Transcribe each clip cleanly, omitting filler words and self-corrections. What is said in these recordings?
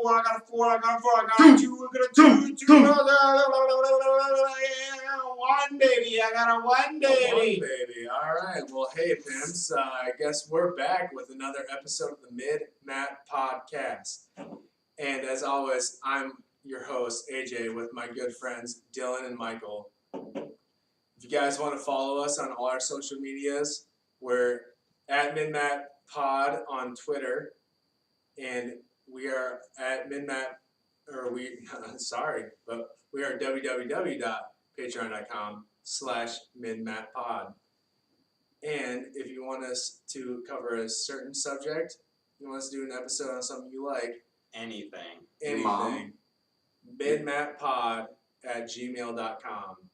4, I got a 4, I got a 4, I got a 2, I got a 2, 1, baby, I got a 1, baby. A 1, baby. All right. Well, hey, pimps. I guess we're back with another episode of the Mid-Mat Podcast. And as always, I'm your host, AJ, with my good friends, Dylan and Michael. If you guys want to follow us on all our social medias, we're at Mid-Mat Pod on Twitter, and we are at Mid-Mat, but we are www.patreon.com/midmatpod. And if you want us to cover a certain subject, you want us to do an episode on something you like, anything, midmatpod@gmail.com,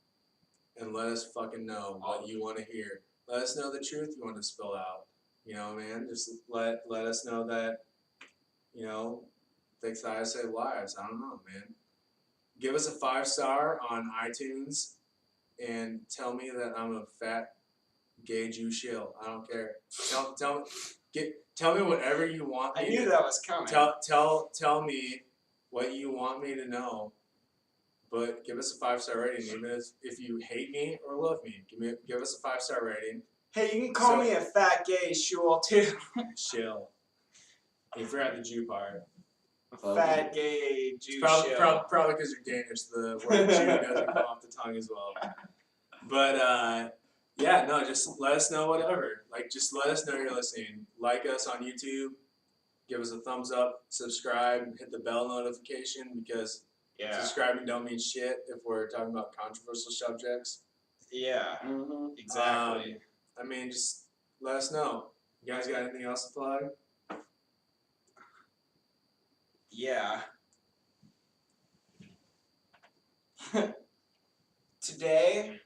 and let us fucking know what you want to hear. Let us know the truth you want to spill out. You know, man, just let us know that, you know, thick thighs save lives. I don't know, man. Give us a 5-star on iTunes and tell me that I'm a fat gay Jew shill. I don't care. Tell me whatever you want me. I knew that was coming. Tell me what you want me to know. But give us a 5-star rating, even if you hate me or love me. Give us a 5-star rating. Hey, you can call me a fat gay shul too. Shill. You forgot the Jew part. Fat gay Jew shill. Probably because you're Danish, the word Jew doesn't come off the tongue as well. But yeah, no, just let us know whatever. Like, just let us know you're listening. Like us on YouTube. Give us a thumbs up. Subscribe. Hit the bell notification because subscribing don't mean shit if we're talking about controversial subjects. Yeah, exactly. I mean, just let us know. You guys got anything else to plug? Yeah. Today,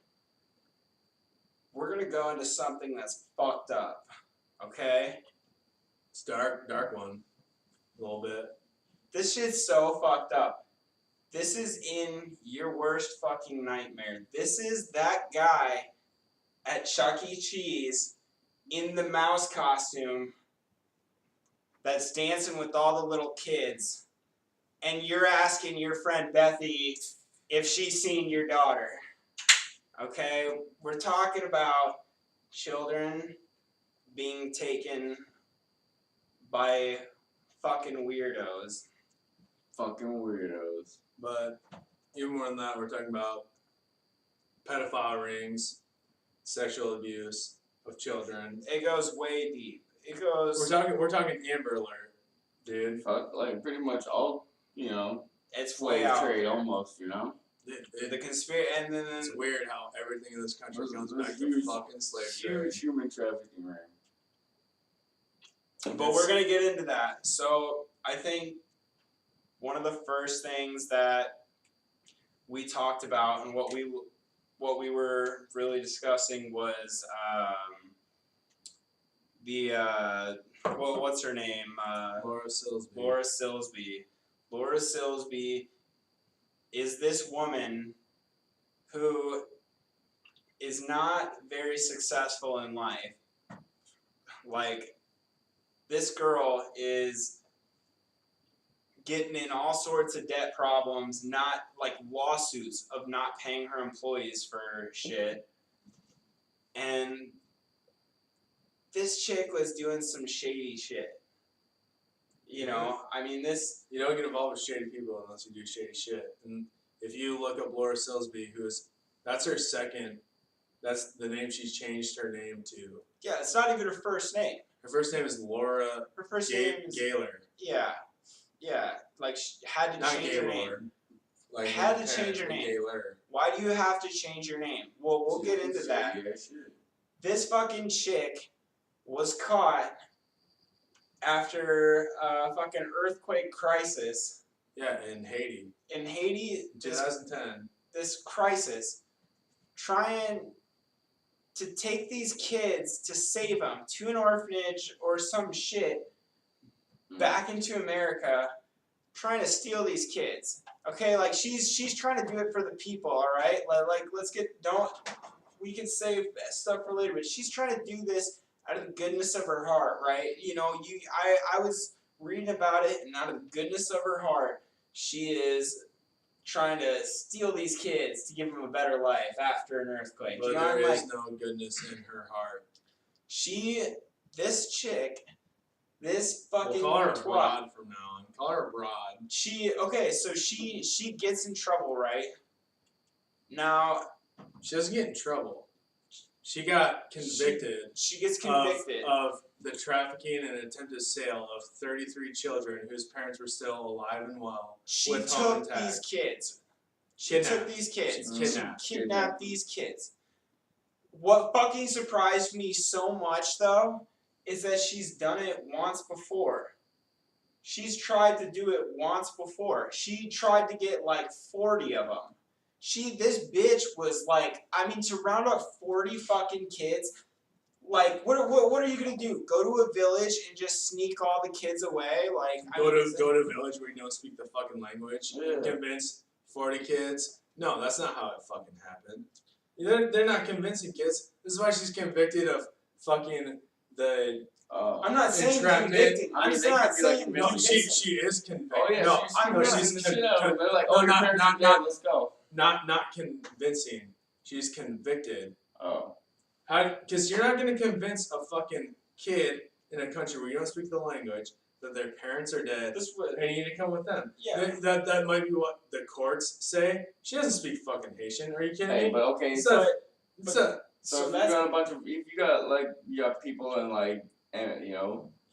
we're going to go into something that's fucked up, okay? It's dark one. A little bit. This shit's so fucked up. This is in your worst fucking nightmare. This is that guy at Chuck E. Cheese in the mouse costume that's dancing with all the little kids, and you're asking your friend Bethy if she's seen your daughter. Okay? We're talking about children being taken by fucking weirdos. But even more than that, we're talking about pedophile rings, sexual abuse of children. It goes way deep. It goes. We're talking Amber Alert, dude. Fuck, like pretty much all, you know. It's way out trade there. Almost, you know. The conspiracy, and then it's weird how everything in this country comes back to fucking slave trade. Huge human trafficking ring. But we're gonna get into that. So I think one of the first things that we talked about and what we were really discussing was what's her name? Laura Silsby. Laura Silsby is this woman who is not very successful in life. Like, this girl is getting in all sorts of debt problems, not like lawsuits of not paying her employees for shit. And this chick was doing some shady shit. You know, I mean, you don't get involved with shady people unless you do shady shit. And if you look up Laura Silsby, that's the name she's changed her name to. Yeah, it's not even her first name. Her first name is Laura Gaylor. Yeah, like she had to change her name. Like had to change her name. Gaylor. Why do you have to change your name? Well, we'll get into that. This fucking chick was caught after a fucking earthquake crisis. Yeah, in Haiti. In Haiti, 2010. This crisis, trying to take these kids to save them to an orphanage or some shit back into America, trying to steal these kids. Okay, like she's trying to do it for the people, all right? Like we can save stuff for later, but she's trying to do this out of the goodness of her heart, right? You know, I was reading about it, and out of the goodness of her heart, she is trying to steal these kids to give them a better life after an earthquake. But You know, there I'm is like, no goodness in her heart. this chick, this We'll fucking call her twat. Broad from now on. Call her Broad. So she gets in trouble, right? Now She doesn't get in trouble. She got convicted. she gets convicted. Of the trafficking and attempted sale of 33 children whose parents were still alive and well. She with home took intact. these kids. She Kidnapped. took these kids. She kidnapped. She kidnapped these kids. What fucking surprised me so much, though, is that she's done it once before. She's tried to do it once before. She tried to get like 40 of them. This bitch was like, I mean, to round up 40 fucking kids, like, what are you gonna do? Go to a village and just sneak all the kids away? Like, Go to a village where you don't speak the fucking language and convince 40 kids. No, that's not how it fucking happened. They're not convincing kids. This is why she's convicted of fucking the. I'm not saying entrapment. convicted. I mean, I'm they not could be, like, saying No, convincing. she is convicted. Oh yeah, no, she's I'm no, not she's convincing the shit out of them. They're like, no, oh, your not- parents not- are dead, not- let's go. not convincing. She's convicted. Oh. Because you're not gonna convince a fucking kid in a country where you don't speak the language that their parents are dead, This was, and you need to come with them. yeah. That might be what the courts say. She doesn't speak fucking Haitian. Are you kidding Hey, me? but okay, It's so a- it's a- if you that's got a bunch of, if you got people in like, and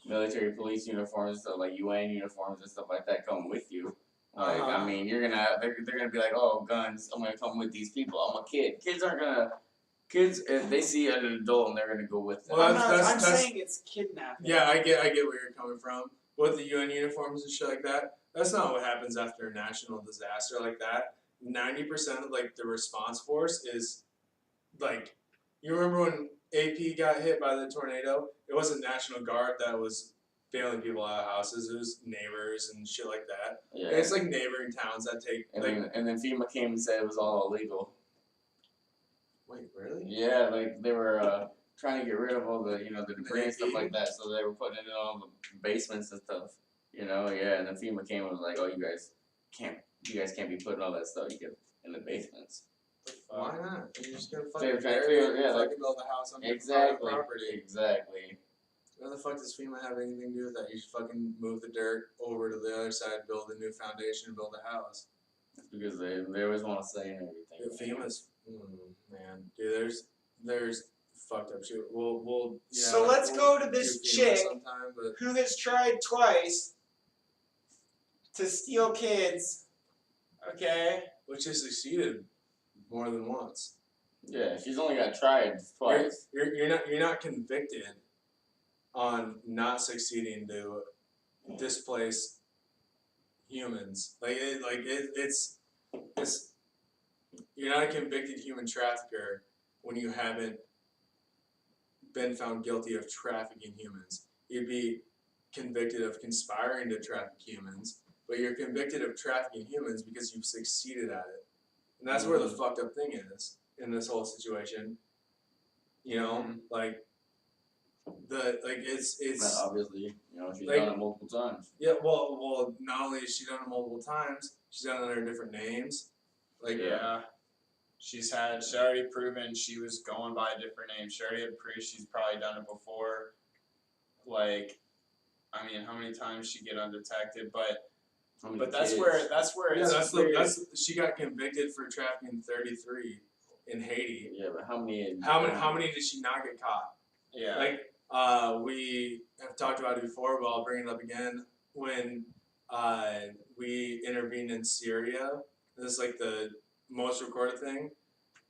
military police uniforms, so like UN uniforms and stuff like that come with you. Like, I mean, they're gonna be like, oh, guns, I'm gonna come with these people. I'm a kid. Kids, if they see an adult and they're gonna go with them. Well, I'm saying it's kidnapping. Yeah, I get where you're coming from. With the UN uniforms and shit like that, that's not what happens after a national disaster like that. 90% of like the response force is like, you remember when AP got hit by the tornado? It wasn't National Guard that was bailing people out of houses. It was neighbors and shit like that. Yeah. And it's like neighboring towns that take. And then FEMA came and said it was all illegal. Wait, really? Yeah, like they were trying to get rid of all the the debris and stuff like that, so they were putting it in all the basements and stuff. Yeah, and then FEMA came and was like, oh, you guys can't be putting all that stuff in the basements. Why not? You're just gonna They were fucking trying to bury it figure- and yeah, like- fucking build a house on your Exactly. private property. Exactly. What the fuck does FEMA have anything to do with that? You just fucking move the dirt over to the other side, build a new foundation, and build a house. Because they always want to say and everything. Dude, FEMA's, man, dude, there's fucked up shit. We'll yeah, So let's go to this do FEMA chick sometime, but who has tried twice to steal kids. Okay. which has succeeded more than once. Yeah, she's only got tried twice. You're not convicted on not succeeding to displace humans. It's you're not a convicted human trafficker when you haven't been found guilty of trafficking humans. You'd be convicted of conspiring to traffic humans, but you're convicted of trafficking humans because you've succeeded at it. And that's where the fucked up thing is in this whole situation. It's But obviously, she's like- done it multiple times. yeah, well, not only has she done it multiple times, she's done it under different names. Like, Yeah. She's already proven she was going by a different name. She already had proof she's probably done it before. Like, I mean, how many times she get undetected? But that's where yeah, it's weird. she got convicted for trafficking 33 in Haiti. Yeah, but how many? How many did she not get caught? Yeah. Like, we have talked about it before, but I'll bring it up again. When we intervened in Syria, this is like the most recorded thing.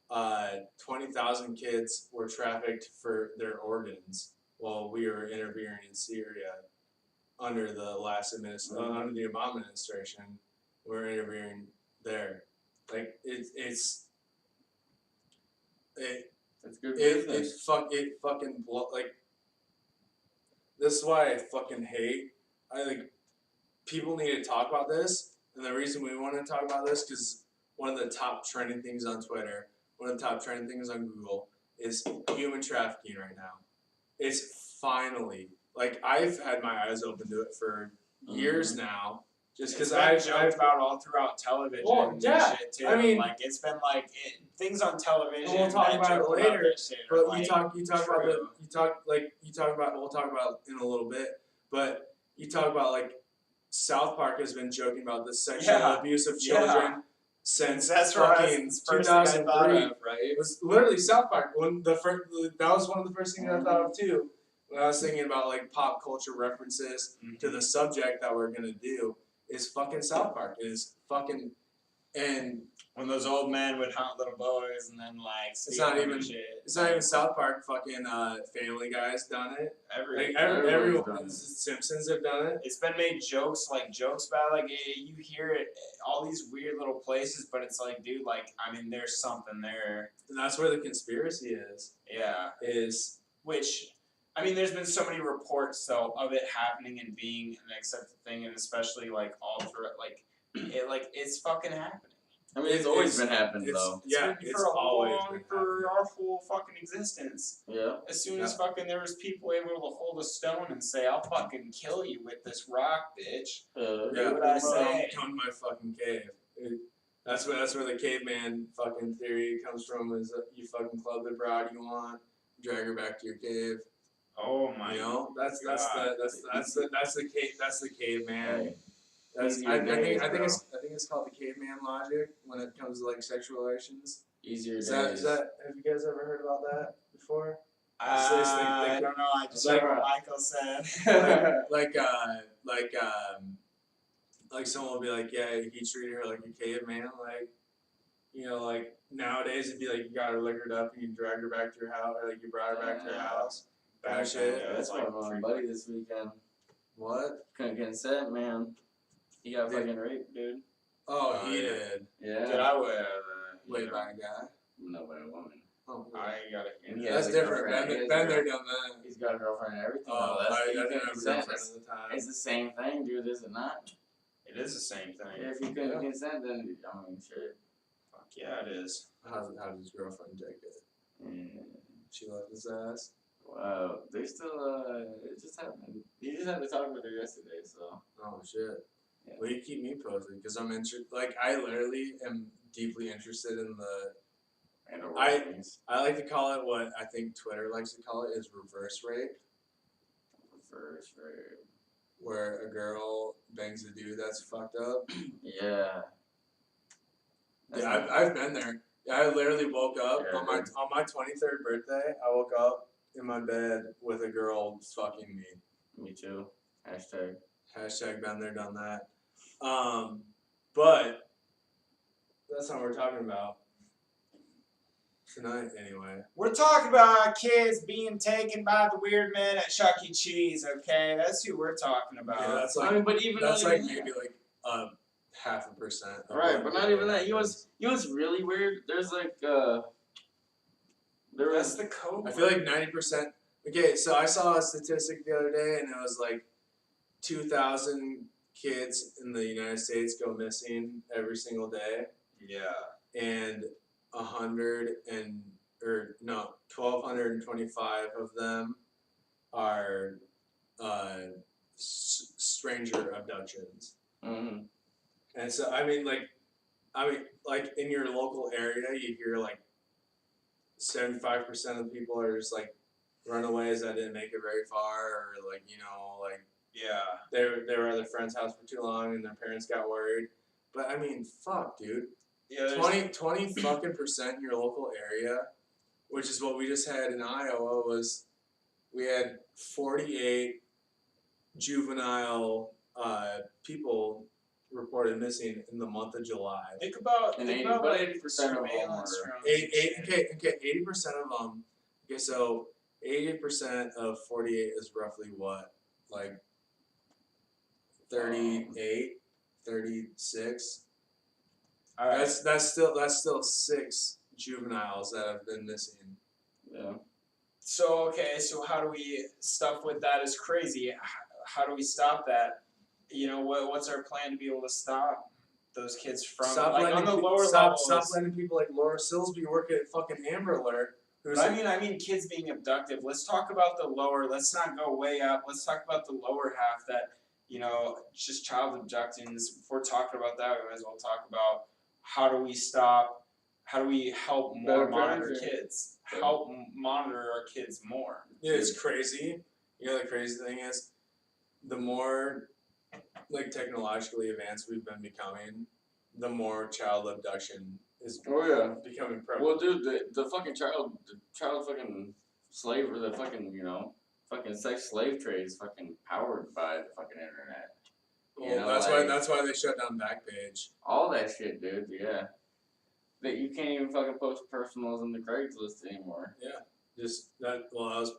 20,000 kids were trafficked for their organs while we were intervening in Syria under the under the Obama administration. We're intervening there. Like That's good it business. fucking like. This is why I fucking hate. People need to talk about this, and the reason we want to talk about this because one of the top trending things on Twitter, one of the top trending things on Google is human trafficking right now. It's finally like I've had my eyes open to it for years now. Just because I've joked about all throughout television and shit too. I mean, like it's been like things on television. And we'll talk about it later. But like, you talk about we'll talk about it in a little bit. But you talk about like South Park has been joking about the sexual abuse of children since fucking 2003. Right? It was literally South Park. That was one of the first things I thought of too. When I was thinking about like pop culture references to the subject that we're gonna do, is fucking South Park. Is fucking and when those old men would hunt little boys and then like it's not even South Park. Fucking Family Guy's done it. Everyone, Simpsons have done it. It's been made jokes about like you hear it all these weird little places, but it's like, dude, like I mean, there's something there, and that's where the conspiracy is. Yeah, which. I mean, there's been so many reports though of it happening and being an accepted thing, and especially like all through like it's fucking happening. I mean, it's always been happening though. It's always been for our whole fucking existence. Yeah. As soon as fucking there was people able to hold a stone and say, "I'll fucking kill you with this rock, bitch." Do what I say. Come to my fucking cave. That's where the caveman fucking theory comes from. Is that you fucking club the broad you want, drag her back to your cave. Oh my! You know, that's the caveman. I think it's called the caveman logic when it comes to like sexual relations. Easier days. Is that have you guys ever heard about that before? I don't know. I just heard what Michael said. Like someone will be like, yeah, he treated her like a caveman. Like, you know, like nowadays it'd be like you got her liquored up and you drag her back to your house, or like you brought her back to your house. That's what my buddy this weekend. What? Couldn't consent, man. He got fucking raped, dude. Oh, he did. Yeah. Did I would? Wait, by a guy? No, by a woman. Oh, I gotta hear. That's different. Been there, done that. He's got a girlfriend and everything. Oh, I didn't have a girlfriend at the time. It's the same thing, dude. Is it not? It is the same thing. Yeah, if he couldn't consent, then I mean, shit. Fuck yeah, it is. How did his girlfriend take it? She left his ass. Wow, they still it just happened. He just had to talk with her yesterday, so. Oh shit. Yeah. Well, you keep me posted because I'm interested. Like, I literally am deeply interested in the. I like to call it what I think Twitter likes to call it is reverse rape. Reverse rape. Where a girl bangs a dude that's fucked up. Yeah. Yeah, I've been there. I literally woke up on my 23rd birthday. I woke up in my bed with a girl fucking me. Me too. Hashtag been there, done that. But that's not what we're talking about tonight, anyway. We're talking about kids being taken by the weird men at Chuck E. Cheese. Okay, that's who we're talking about. Yeah, that's like. I mean, but even that's like maybe like 0.5%. Right, but not even that. You know what's really weird? There's like that's the code. I feel like 90%. Okay, so I saw a statistic the other day, and it was like 2,000 kids in the United States go missing every single day. Yeah. And 1,225 of them are stranger abductions. Mm-hmm. And so I mean, like in your local area, you hear like 75% of people are just like runaways that didn't make it very far, or like they were at their friend's house for too long and their parents got worried. But I mean, fuck, dude. Yeah, 20 fucking percent in your local area, which is what we just had in Iowa. Was we had 48 juvenile people reported missing in the month of July. Think about 80% of them are 80% of them. Okay, so 80% of 48 is roughly what, like 38, 36. All right. That's still 6 juveniles that have been missing. Yeah. So how do we stuff with that is crazy? How do we stop that? You know, what's our plan to be able to stop those kids from Stop letting people like Laura Silsby work at fucking Amber Alert. I mean kids being abducted. Let's talk about the lower. Let's not go way up. Let's talk about the lower half that, you know, just child abductions. If we're talking about that, we might as well talk about how do we stop, how do we help more Better monitor parenting. kids, help monitor our kids more. Yeah, it's crazy. You know, the crazy thing is, the more like technologically advanced we've been becoming, the more child abduction is Oh yeah. becoming Well, prevalent. dude, the child fucking slave, or the fucking, you know, fucking sex slave trade is fucking powered by the fucking internet. Well, You know, that's why they shut down Backpage. all that shit, dude. Yeah. That you can't even fucking post personals in the Craigslist anymore. Just that. Well, I was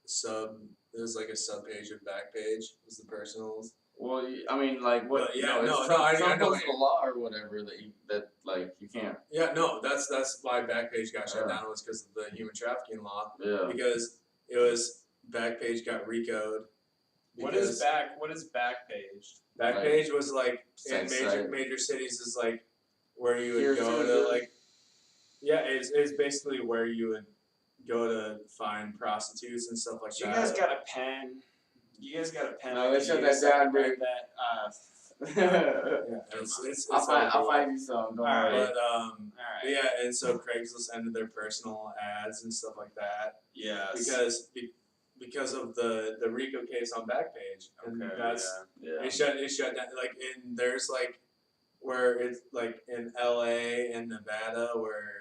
sub. It was like a sub page of Backpage. Was the personals. Well, I mean, like, what? But yeah, it's no, Trump, I Trump know. posted a law or whatever that like you can't. Yeah, no, that's why Backpage got shut Yeah. down, was because of the human trafficking law. Yeah. Because it was Backpage got recode. What is Backpage? Backpage was like in Sex site. major cities is like where you Here's would go to to the- like. Yeah, it's basically where you would go to find prostitutes and stuff like So that. you guys got a pen? You guys got a pen? No, I they can shut use that down, to write dude. that. Yeah, it's I'll all find you some. Don't Alright. worry. But All right. yeah, and so Craigslist ended their personal ads and stuff like that Yes. because of the RICO case on Backpage, and Okay. that's Yeah. it shut down. Like there's like where it's like in LA and Nevada where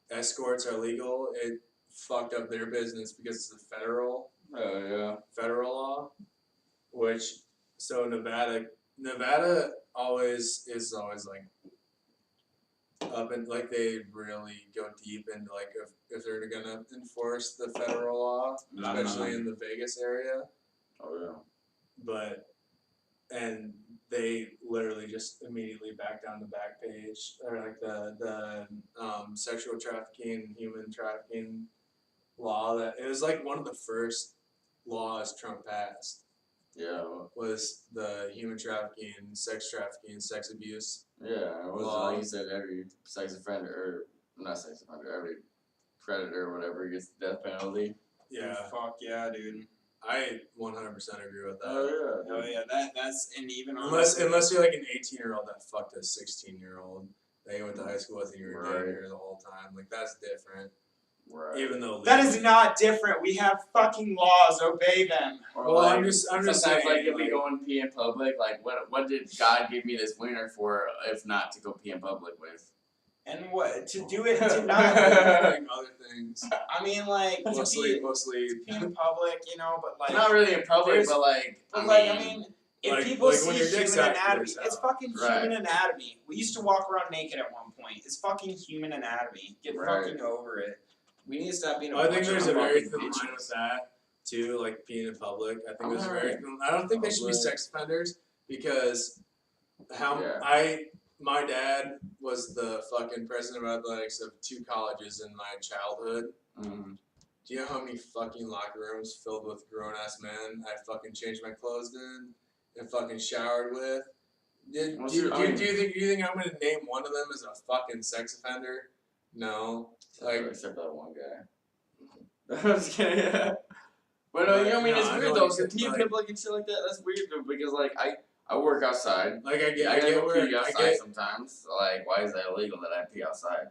escorts are legal. It fucked up their business because it's a federal Oh law, which so Nevada always is like up and like they really go deep into like if they're gonna enforce the federal law, especially in the Vegas area. yeah. Oh yeah. But and they literally just immediately back down the Backpage, or like the sexual trafficking, human trafficking law. That it was like one of the first laws Trump passed Yeah. was the human trafficking, sex abuse. Yeah. It was Law. like you said, every sex offender, or not sex offender, every predator or whatever gets the death penalty. Yeah, Fuck yeah, dude. I 100% agree with that. Oh Oh yeah, that's and even Unless honestly, you're like an 18-year-old that fucked a 16-year-old that you went to high school with and you were dating her the whole time, like that's different. Right. Even though that is not different. We have fucking laws. Obey them. Or Well, like, I'm just sometimes saying, like if we like- go and pee in public, like what did God give me this wiener for if not to go pee in public with? And what to do it to not? like other things. I mean, like to Mostly be in public, you know, but like Not really in public, there's- but like I mean, if like- people like see when your dick's human out, anatomy, yours it's out. fucking Right. human anatomy. We used to walk around naked at one point. It's fucking human anatomy. Get Right. fucking over it. We need to stop being. I think there's a very thin bitches. line with that too, like peeing in public. I think there's a Alright. very thin. I don't think they should be Public. sex offenders because Yeah. my dad was the fucking president of athletics of 2 colleges in my childhood. mm, Do you know how many fucking locker rooms filled with grown ass men I fucking changed my clothes in and fucking showered with? Do you think I'm gonna name one of them as a fucking sex offender? No. except that one guy. I'm just kidding. Yeah. But you know, I mean, No, it's I know weird what though, you said, because pee in like- public and shit like that. That's weird, dude, because like I work outside. Like I I get go where pee I outside get sometimes. Like, why is that illegal that I pee outside?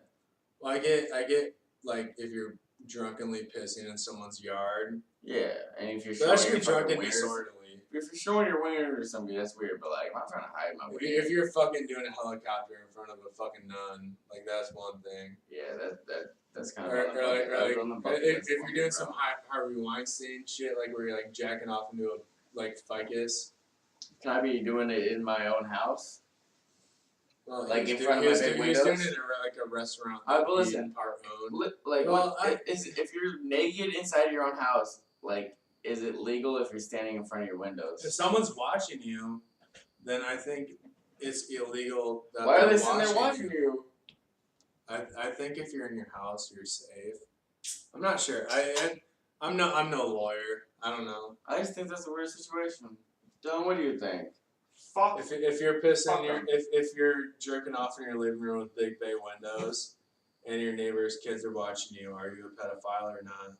well, I get like if you're drunkenly pissing in someone's yard. Yeah, and if you're So that showing should your be drunk fucking and wieners, disorderly. if you're showing your wiener to somebody, that's weird. But like, if I'm trying to hide my wiener, If you're fucking doing a helicopter in front of a fucking nun, like that's one thing. yeah, that's kind of Or on the like, bucket- that's on the bucket if list you're for me, doing bro. some Harvey Weinstein shit, like where you're like jacking off into a like ficus. Can I be doing it in my own house? Well, Like, he was in front of he my was big doing- he was doing windows? it in like a restaurant. But that he listen, part owned. Like, Well, if you're naked inside your own house, like, is it legal if you're standing in front of your windows? If someone's watching you, then I think it's illegal. That Why are they're they sitting there watching you? I think if you're in your house, you're safe. I'm not sure. I'm no lawyer. I don't know. I just think that's a weird situation. Dylan, what do you think? Fuck. If you're pissing Fuck your 'em. if you're jerking off in your living room with big bay windows, and your neighbor's kids are watching you, are you a pedophile or not?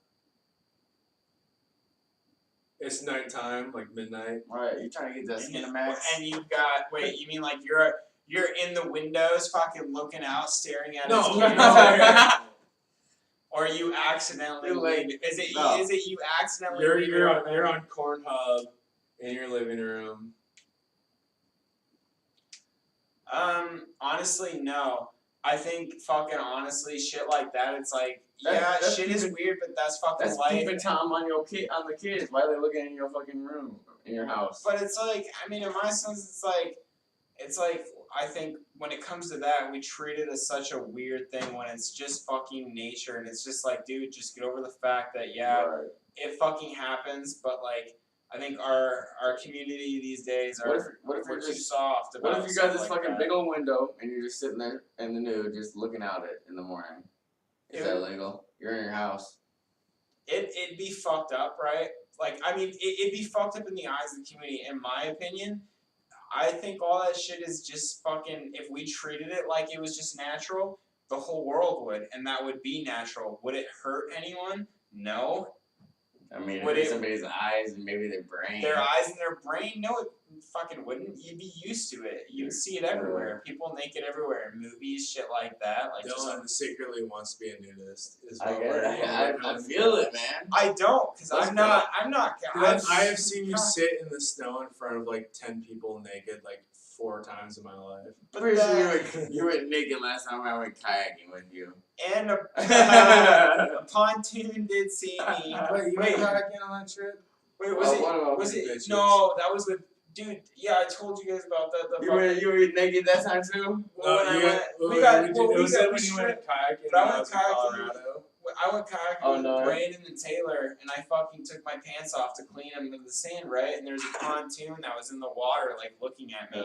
It's nighttime, like midnight. Right, you're trying to get that Skinamax. And you've got you mean like you're in the windows, fucking looking out, staring at No, his no. kids, or you accidentally You're like, leave. Is it no. you accidentally? You're on Cornhub in your living room. Honestly, no. I think fucking honestly, shit like that. It's like, That's shit is weird, but that's fucking That's life. keeping time on the kids. Why are they looking in your fucking room, in your house? But it's like, I mean, in my sense, it's like, I think when it comes to that, we treat it as such a weird thing when it's just fucking nature, and it's just like, dude, just get over the fact that Right. it fucking happens, but like, I think our community these days are What if we're we're too just soft about. What if you got this stuff fucking like big old window and you're just sitting there in the nude, just looking out it in the morning? Is that illegal? You're in your house. It'd be fucked up, right? Like, I mean, it'd be fucked up in the eyes of the community, in my opinion. I think all that shit is just fucking. If we treated it like it was just natural, the whole world would, and that would be natural. Would it hurt anyone? No. I mean, Would if it- somebody's eyes and maybe their brain. Their eyes and their brain? No, it fucking wouldn't. You'd be used to it. You'd see it everywhere. People naked everywhere in movies, shit like that. Like, Dylan secretly wants to be a nudist. Is I what get we're- it. what we're I coming feel to. it, man. I don't, because Let's I'm go. not. I have seen you sit in the snow in front of like 10 people naked like 4 times in my life. But Pretty sure that, you were naked last time I went kayaking with you. and a pontoon did see me. Wait, you Wait. went kayaking on that trip? Wait, was One of them was it? bitches. No, that was with dude. Yeah, I told you guys about that. The You were naked that time too? Well, when I you went, wait, we got. wait, Well, we was got. it We when you went stripped. kayaking But I when I went was in kayaking. Colorado? I went kayaking Oh, with no. Brandon and Taylor, and I fucking took my pants off to clean them in the sand, right? And there's a pontoon that was in the water, like looking at me.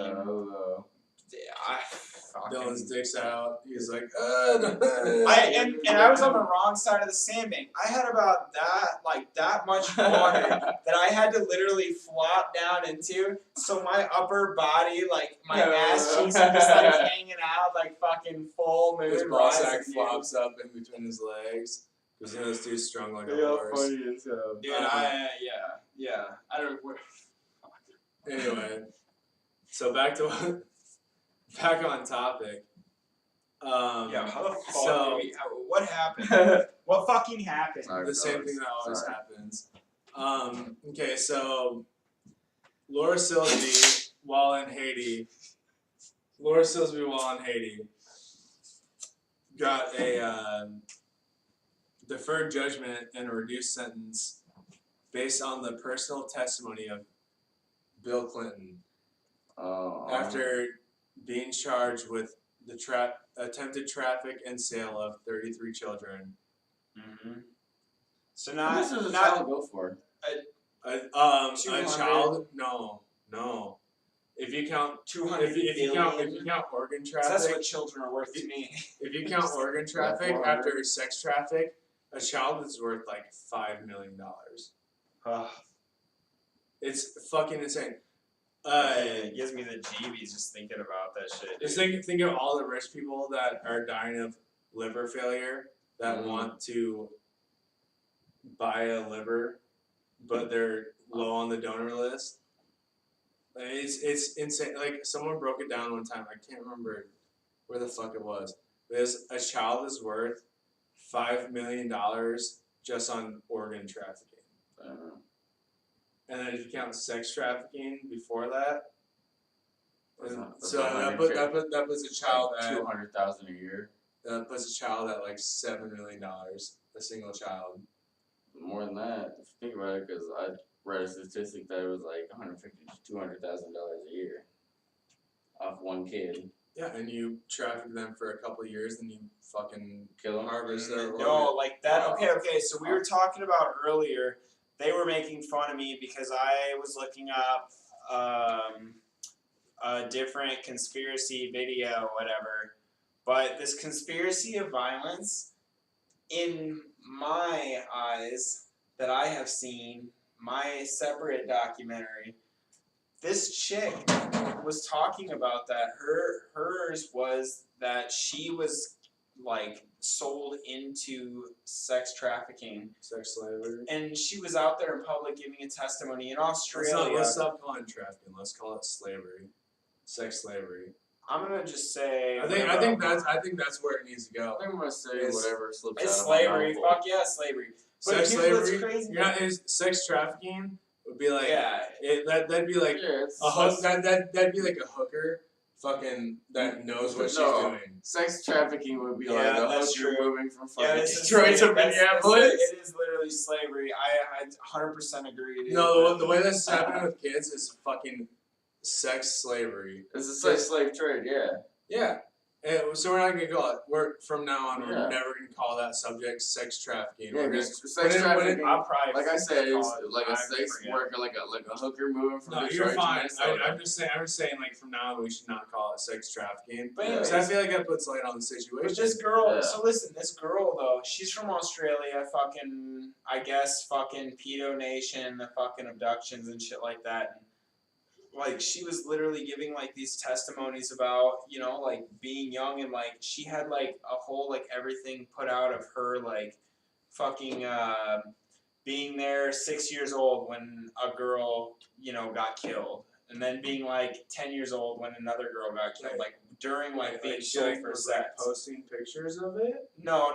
I fucking. Dylan's dick's out. He's like, And I was on the wrong side of the sandbank. I had about that much water that I had to literally flop down into. So my upper body, like my ass cheeks, are just like hanging out like fucking full moon. his ball sack rising, dude. flops up in between his legs. Because this dude's strung like a Yeah, horse. funny as hell. Dude, yeah. I don't. Anyway, so back on topic. Yeah, how the fuck? So- What happened? What fucking happened? Sorry, The same fellas. thing that always Sorry. happens. Okay, so Laura Silsby, while in Haiti, got a deferred judgment and a reduced sentence based on the personal testimony of Bill Clinton after being charged with the attempted traffic and sale of 33 children. Mm-hmm. So How much does a not child go for? A 200. child? No. If you count 200 if you billion. count organ So that's traffic, what children are worth to me. if you count organ traffic 400. after sex traffic, a child is worth like $5 million. It's fucking insane. It gives me the jeebies just thinking about that shit. Just dude. think of all the rich people that are dying of liver failure that Mhm. want to buy a liver, but they're low on the donor list. Like, it's insane. Like someone broke it down one time. I can't remember where the fuck it was. There's a child is worth $5 million just on organ trafficking. And then if you count sex trafficking before that, That's so that puts a child at 200,000 a year. that puts a child at like $7 million, a single child. More than that, if you think about it, because I read a statistic that it was like $150,000 to $200,000 a year off one kid. Yeah, and you traffic them for a couple of years, then you fucking Kill him. harvest their organ. No, like that. Wow. Okay. So we were talking about earlier. They were making fun of me because I was looking up a different conspiracy video, whatever. But this conspiracy of violence, in my eyes, that I have seen, my separate documentary, this chick was talking about that. Hers was that she was like sold into sex trafficking, Sex slavery. and she was out there in public giving a testimony in Let's Australia. stop calling it trafficking. Let's call it slavery. Sex slavery. I'm gonna just say. I think that's where it needs to go. I think I'm gonna say It's- whatever slips It's out of my slavery. mouth. Fuck yeah, slavery. But Sex here's what's slavery. crazy. Sex trafficking would be like Yeah. that'd be like Yeah, it's a hook. That'd be like a hooker. Fucking that knows what she's doing. Sex trafficking would be Yeah, like a that's hooker true. moving from Yeah, fucking this is Detroit to Minneapolis. It is literally slavery. I 100% agree. Dude. No, the way this is happening with kids is fucking sex slavery. It's a sex slave trade, yeah. Yeah. So we're not gonna call it. From now on, Yeah. we're never gonna call that subject sex trafficking. Yeah, We're gonna- because sex trafficking, I'll probably like I said, it's call it- like a I sex forget. worker, like a hooker moving from No, Detroit you're to fine. Minnesota. I'm just saying, like from now on, we should not call it sex trafficking. But Yeah. anyways, Because I feel like that puts light on the but situation. this girl. Yeah. So listen, this girl though, she's from Australia. Fucking, I guess, fucking pedo nation, the fucking abductions and shit like that. And, like she was literally giving like these testimonies about, you know, like being young, and like she had like a whole like everything put out of her like fucking being there 6 years old when a girl, you know, got killed, and then being like 10 years old when another girl got killed, like during like being she sold for was sex. like posting pictures of it. No,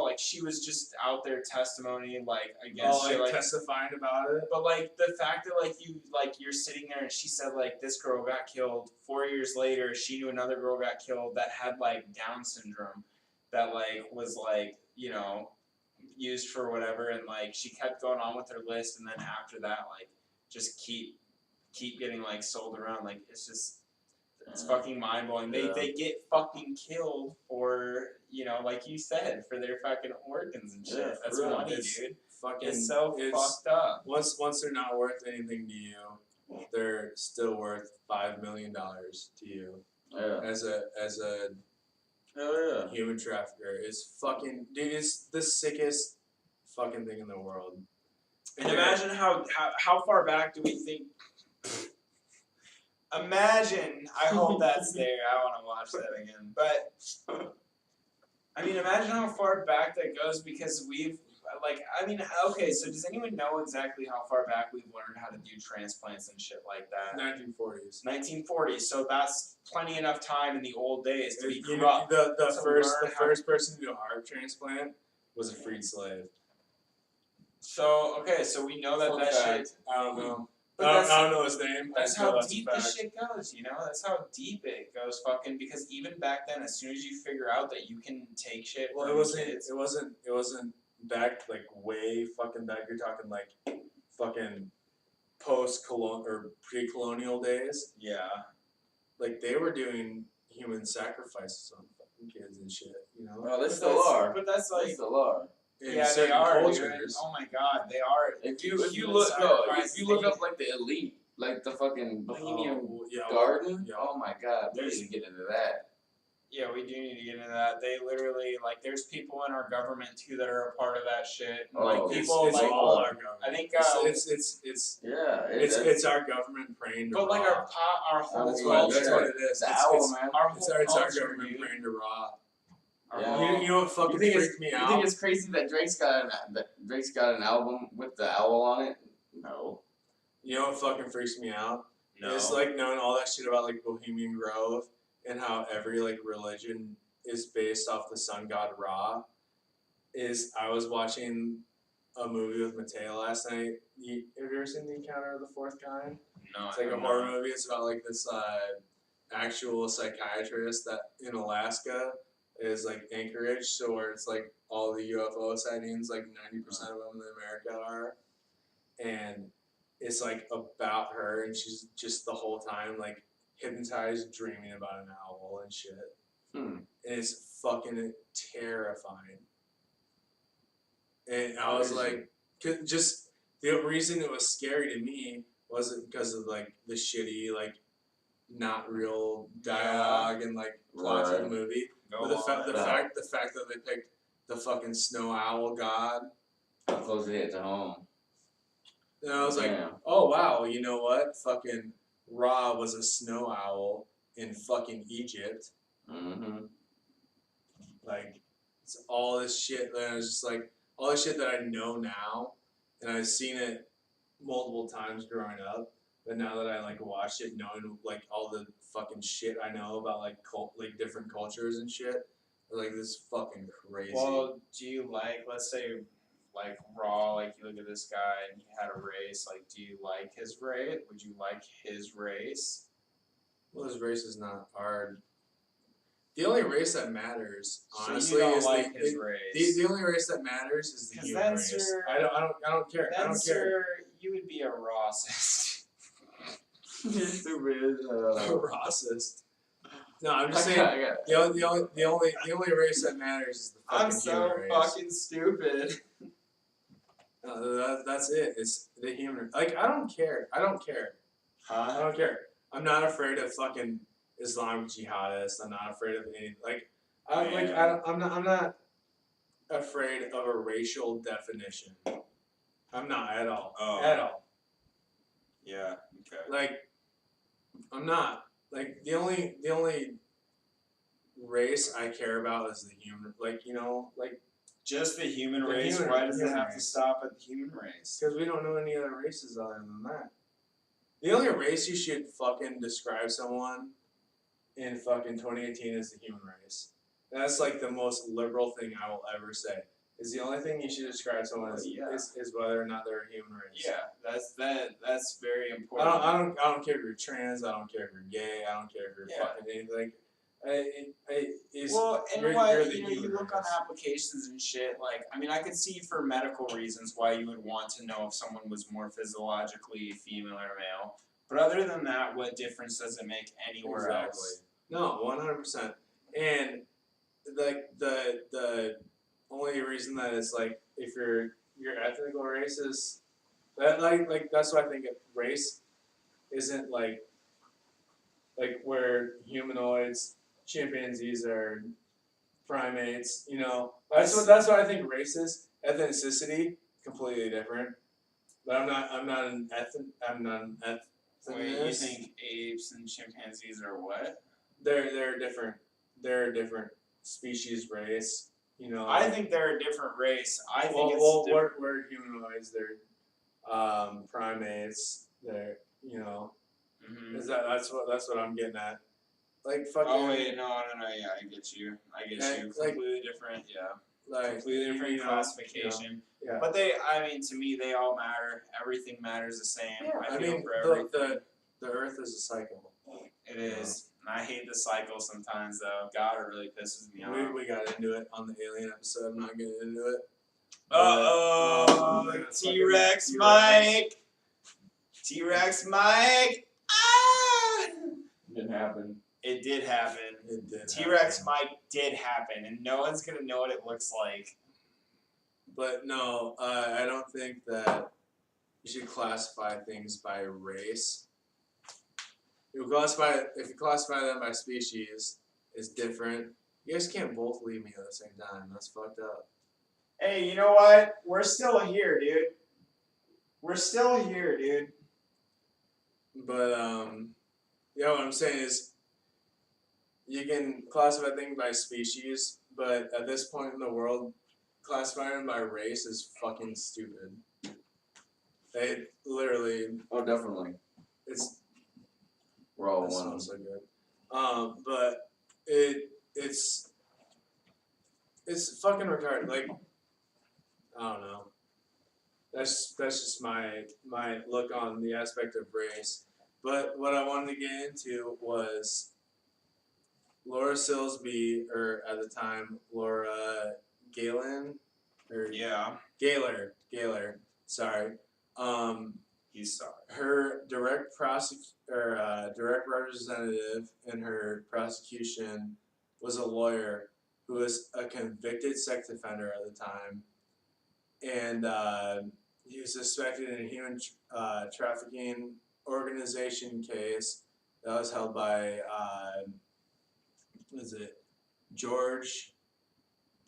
like she was just out there testimony like against Oh, shit, like testifying about it. but like the fact that you're sitting there and she said like this girl got killed 4 years later, she knew another girl got killed that had like Down syndrome, that like was like, you know, used for whatever, and like she kept going on with her list, and then after that like just keep getting like sold around. Like it's fucking mind blowing. Yeah. They get fucking killed for, you know, like you said, for their fucking organs and shit. Yeah, That's for real. money, It's dude. Fucking. It's so fucked up. Once they're not worth anything to you, they're still worth $5 million to you Yeah. as a Hell yeah. human trafficker. It's fucking dude. It's the sickest fucking thing in the world. And imagine how far back do we think? Imagine. I hope that's there. I want to watch that again. But I mean, imagine how far back that goes, because we've like. I mean, okay. So does anyone know exactly how far back we've learned how to do transplants and shit like that? 1940s. 1940s. So that's plenty enough time in the old days to be You know, corrupt. the to first learn the how- first person to do a heart transplant was a freed slave. So okay, so we know that Fun that fact. shit. I don't know. But I that's- don't know his name. I That's just know how that's a deep this fact. shit goes, you know? That's how deep it goes, fucking, because even back then, as soon as you figure out that you can take shit Well, from it wasn't. kids, It wasn't back like way fucking back. You're talking like fucking post-colonial or pre-colonial days. yeah. Like they were doing human sacrifices on fucking kids and shit. You know. Well, they But still that's- are. But that's They like, still are. In yeah, they certain are. Dude. cultures. Oh my god, they are. If you Human look sacrifice, if you look they- up like the elite, like the fucking Bohemian Oh, yeah, Garden, yeah. oh my god, we There's- need to get into that. Yeah, we do need to get into that. They literally, like, there's people in our government too that are a part of that shit. Oh, Like, it's- people, it's like, all our government. I think, it's Yeah, it's our government praying to but like Ra. our whole That's culture, That's what it is. the It's, owl, it's, man. our whole it's our culture, government dude. praying to Ra. Our Yeah. whole- You know what fucking You think freaked me You out? think it's crazy that Drake's got an album with the owl on it? No. You know what fucking freaks me out? No. It's like knowing all that shit about like Bohemian Grove and how every like religion is based off the sun god Ra. I was watching a movie with Mateo last night. Have you ever seen The Encounter of the Fourth Kind? No, It's like a horror movie. It's about like this actual psychiatrist that in Alaska is like Anchorage, so where it's like all the UFO sightings, like 90% of them in America are, and it's like about her, and she's just the whole time like hypnotized, dreaming about an owl and shit, Hmm. and it's fucking terrifying. And I was like, just the reason it was scary to me wasn't because of like the shitty like not real dialogue and like plot to the Right. movie, Go but the on. fact that they picked the fucking snow owl god, How close it hit to home. and I was like, Damn. oh wow, you know what? Fucking Ra was a snow owl in fucking Egypt. Mm-hmm. Like, it's all this shit that I was just like, all this shit that I know now, and I've seen it multiple times growing up. But now that I like watched it, knowing like all the fucking shit I know about like different cultures and shit, like this is fucking crazy. Well, do you like, let's say, like Raw, like you look at this guy and he had a race, like do you like his race? Would you like his race? Well, his race is not hard. The only race that matters, So honestly, you don't is like his race. the only race that matters is the 'Cause human then, race. sir, I don't care. I Then, don't care. sir, you would be a racist. You're stupid. Racist. No, I'm just I saying. got- The only race that matters is the fucking I'm so human race. fucking stupid. No, that's it. It's the human. Like I don't care. I don't care. I Huh? don't care. I'm not afraid of fucking Islamic jihadists. I'm not afraid of any like. I'm not afraid of a racial definition. I'm not at all. Oh. At all. Yeah. Okay. Like, I'm not. Like the only race I care about is the human. Like like Just the human The race? human- Why does it human have to race. stop at the human race? because we don't know any other races other than that. The only race you should fucking describe someone in fucking 2018 is the human race. That's like the most liberal thing I will ever say. Is the only thing you should describe someone as Yeah. is whether or not they're a human race. Yeah, that's very I important. don't care if you're trans. I don't care if you're gay. I don't care if you're Yeah. fucking anything. It's, Well, and you're, what you're the you know, you human look on race. applications and shit. Like, I mean, I could see for medical reasons why you would want to know if someone was more physiologically female or male. But other than that, what difference does it make anywhere else? No, 100%. And like the only reason that it's like if your ethnical race is that like that's why I think race isn't like where humanoids, chimpanzees are primates, That's what I think race is. Ethnicity, completely different. But I'm not an ethnicist. Wait, you think apes and chimpanzees are what? They're different. They're a different species, race. I think they're a different race. I think well, it's different. we're humanoids. They're primates. They're Mhm. that's what I'm getting at. Like fucking. Oh wait, no, yeah, I get you. Yeah, Completely different, yeah. Like Completely different you know, classification. Yeah. But I mean, to me, they all matter. Everything matters the same. Yeah, I feel mean for everything. the Earth is a cycle. It is. And I hate the cycle sometimes, though. God, it really pisses me off. We got into it on the alien episode. I'm not getting into it. Uh-oh, T-Rex Mike! T-Rex Mike! Ah! Didn't happen. It did happen. It did. T-Rex happen. Mike did happen, and no one's gonna know what it looks like. But no, I don't think that you should classify things by race. If you classify them by species, it's different. You guys can't both leave me at the same time. That's fucked up. Hey, you know what? We're still here, dude. We're still here, dude. But what I'm saying is, you can classify things by species, but at this point in the world, classifying them by race is fucking stupid. They literally, Oh, definitely. it's We're all that one. smells so good. But it's fucking retarded. Like, I don't know. That's just my look on the aspect of race. But what I wanted to get into was Laura Silsby, or at the time Laura Galen, or Yeah, Gaylor, sorry. he's sorry. Her direct representative in her prosecution was a lawyer who was a convicted sex offender at the time, and he was suspected in a human trafficking organization case that was held by George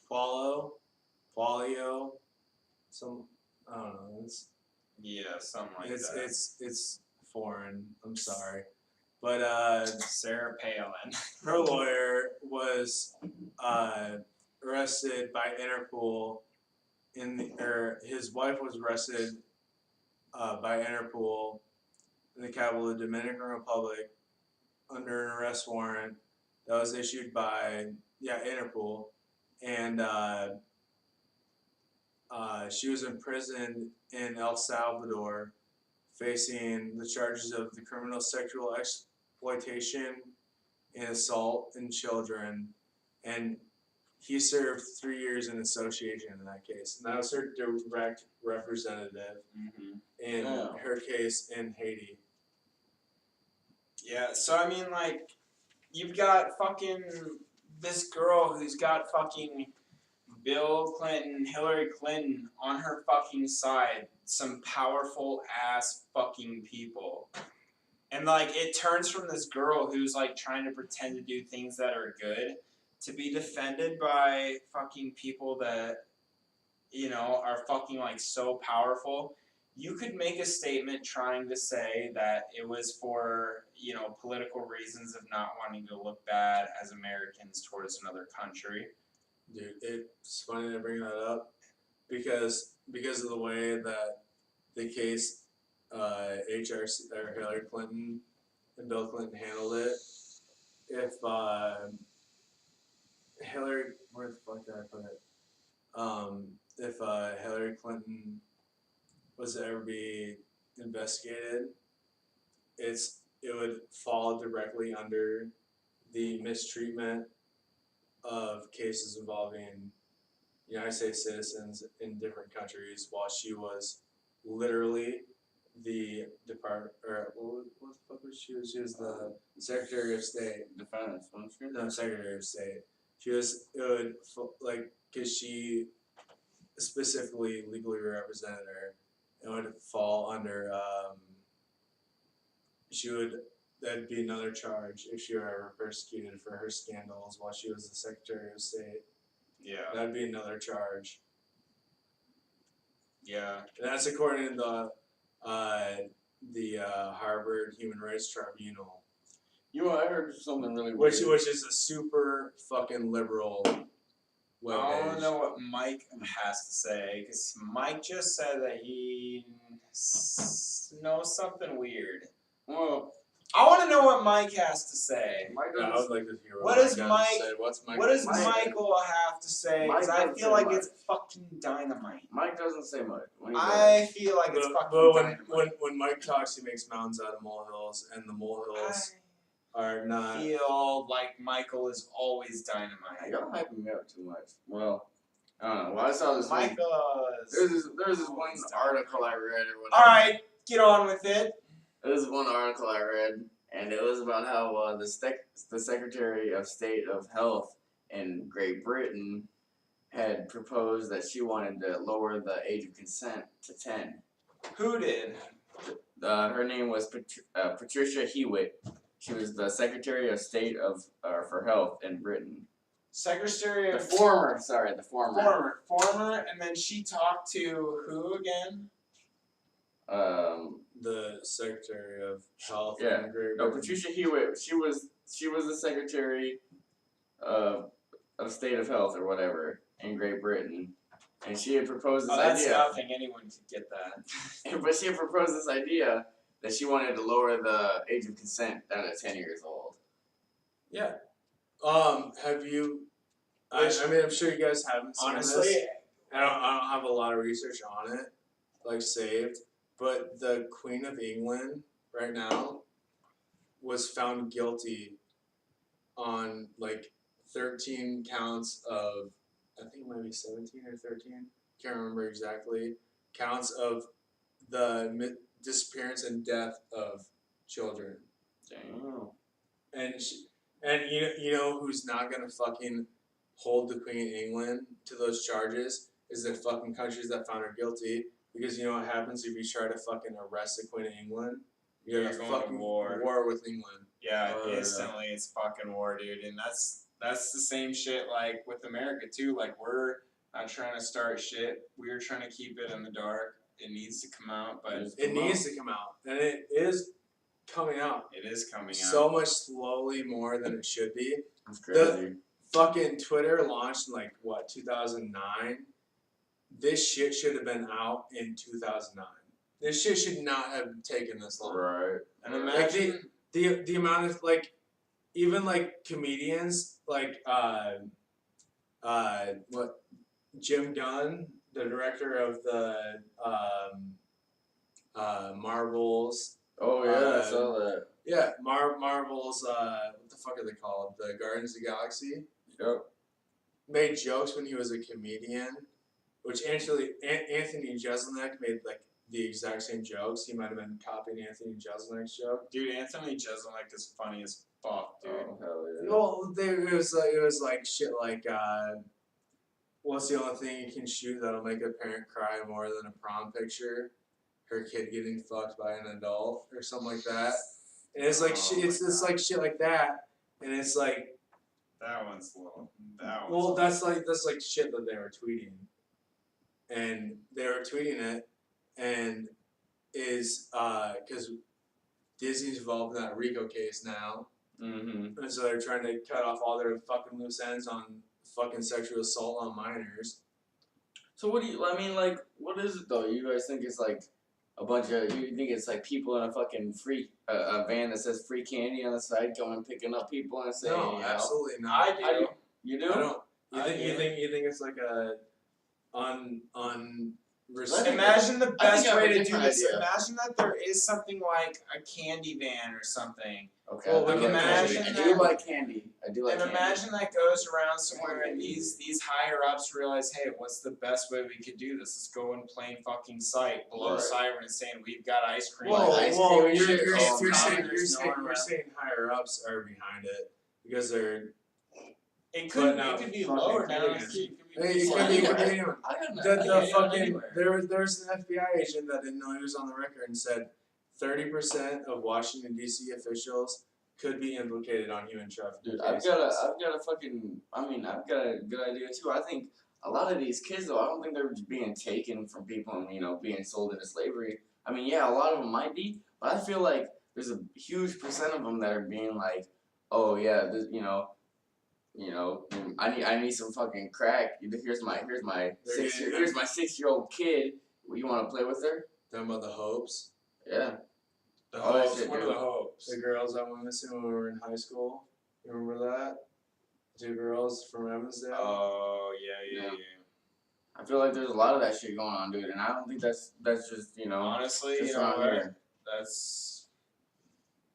Paulo, some I don't know. Yeah, something like that. It's foreign. I'm sorry, but Sarah Palin. her lawyer was arrested by Interpol his wife was arrested by Interpol in the capital of the Dominican Republic under an arrest warrant that was issued by Interpol, and she was imprisoned in El Salvador, facing the charges of the criminal sexual exploitation and assault in children, and he served 3 years in association in that case, and that was her direct representative in her case in Haiti. Yeah, so I mean, like, you've got fucking this girl who's got fucking Bill Clinton, Hillary Clinton on her fucking side. Some powerful ass fucking people. And, like, it turns from this girl who's, like, trying to pretend to do things that are good to be defended by fucking people that, you know, are fucking, like, so powerful. You could make a statement trying to say that it was for, you know, political reasons of not wanting to look bad as Americans towards another country. Dude, it's funny to bring that up because of the way that the case HRC or Hillary Clinton and Bill Clinton handled it. If Hillary, where the fuck did I put it? If Hillary Clinton was to ever be investigated, it would fall directly under the mistreatment of cases involving United States citizens in different countries, while she was literally the department, or what the fuck was she? She was the Secretary of State. Defense, wasn't she? No, Secretary of State. She was, it would, like, because she specifically legally represented her, it would fall under, that'd be another charge if she were ever persecuted for her scandals while she was the Secretary of State. Yeah. That'd be another charge. Yeah. And that's according to the Harvard Human Rights Tribunal. You know, I heard something really weird. Which is a super fucking liberal webpage. I want to know what Mike has to say, because Mike just said that he knows something weird. Well, I want to know what Mike has to say. I would like to hear What does What does Michael have to say? Because I feel like it's fucking dynamite. Mike doesn't say much. I feel like it's fucking dynamite. When Mike talks, he makes mountains out of molehills, and the molehills are not. I feel like Michael is always I dynamite. don't hype me up too much. Well, I don't know. Well, I saw this. Michael There's this one article I read or whatever. All right, get on with it. There was one article I read, and it was about how the Secretary of State of Health in Great Britain had proposed that she wanted to lower the age of consent to 10. Who did? Her name was Patricia Hewitt. She was the Secretary of State for Health in Britain. Secretary of... The former, and then she talked to who again? The Secretary of Health. Yeah. In Great No, Britain. Patricia Hewitt. She was the Secretary of State of Health or whatever in Great Britain, and she had proposed this that's idea. nothing. Anyone could get that. But she had proposed this idea that she wanted to lower the age of consent down to 10 years old. Yeah. Have you? I mean, I'm sure you guys haven't seen Honestly, this. I don't have a lot of research on it, like saved. But the Queen of England right now was found guilty on like 13 counts of, I think it might be 17 or 13. Can't remember exactly. Counts of the disappearance and death of children. Damn. And you know who's not gonna fucking hold the Queen of England to those charges is the fucking countries that found her guilty. Because you know what happens if you try to fucking arrest the Queen of England? You're You're gonna going to fucking war. with England. Yeah, instantly it's fucking war, dude. And that's the same shit like with America too. Like we're not trying to start shit. We're trying to keep it in the dark. It needs to come out, but It needs to come out. And it is coming out. it is coming out. So much slowly more than it should be. That's crazy. fucking Twitter launched in like what 2009. This shit should have been out in 2009. This shit should not have taken this long. Right. And Like imagine the amount of like even like comedians like what Jim Gunn, the director of the Marvels. Oh yeah, I saw that. Yeah, Marvels. What the fuck are they called? The Guardians of the Galaxy. Yep. Made jokes when he was a comedian, which actually Anthony Jeselnik made like the exact same jokes. He might have been copying Anthony Jeselnik's joke. dude, Anthony Jeselnik is funny as fuck, dude. Oh hell yeah. Well, it was like shit like what's the only thing you can shoot that'll make a parent cry more than a prom picture? Her kid getting fucked by an adult or something like that. And it's like Oh it's my just like shit like that, and it's like That one's low. That one's well low. that's like shit that they were tweeting, and they were tweeting it, and is because Disney's involved in that Rico case now, Mm-hmm. and so they're trying to cut off all their fucking loose ends on fucking sexual assault on minors. So what do you? I mean, like, what is it though? You guys think it's like a bunch of? You think it's like people in a fucking free a van that says free candy on the side going picking up people and saying, No, you know, absolutely not. I do. you do? I don't. You I think you do. think you think it's like a on Imagine the I best think I have way a to do different this. idea. Imagine that there is something like a candy van or something. Okay. Well, I do like, like imagine candy. that- I do like candy. I do like And candy. imagine that goes around somewhere and these higher ups realize, hey, what's the best way we could do this? Let's go in plain fucking sight, blow Right. sirens saying we've got ice cream. Well, Whoa, ice whoa! cream and You're, shit you're, is all you're common. saying There's no one you're around. saying higher ups are behind it because they're. It But could now it could be fucking lower down the hooligans. street. It could Hey, be it people could be anywhere. anyone. I got The yeah, fucking anywhere. there's an FBI agent that didn't know he was on the record and said 30% of Washington D.C. officials could be implicated on human trafficking. Dude, cases. I've got a fucking. I mean, I've got a good idea too. I think a lot of these kids, though, I don't think they're just being taken from people and being sold into slavery. I mean, yeah, a lot of them might be, but I feel like there's a huge percent of them that are being like, oh yeah, this, I need some fucking crack. Here's my They're 6-year-old kid. You want to play with her? Talking about the Hopes, Yeah. The All that hopes, shit, what are dude. the hopes? the girls that went missing when we were in high school. You remember that? 2 girls from Evansdale. Oh yeah. Yeah. I feel like there's a lot of that shit going on, dude, and I don't think that's just Honestly, just you know around what? here. That's.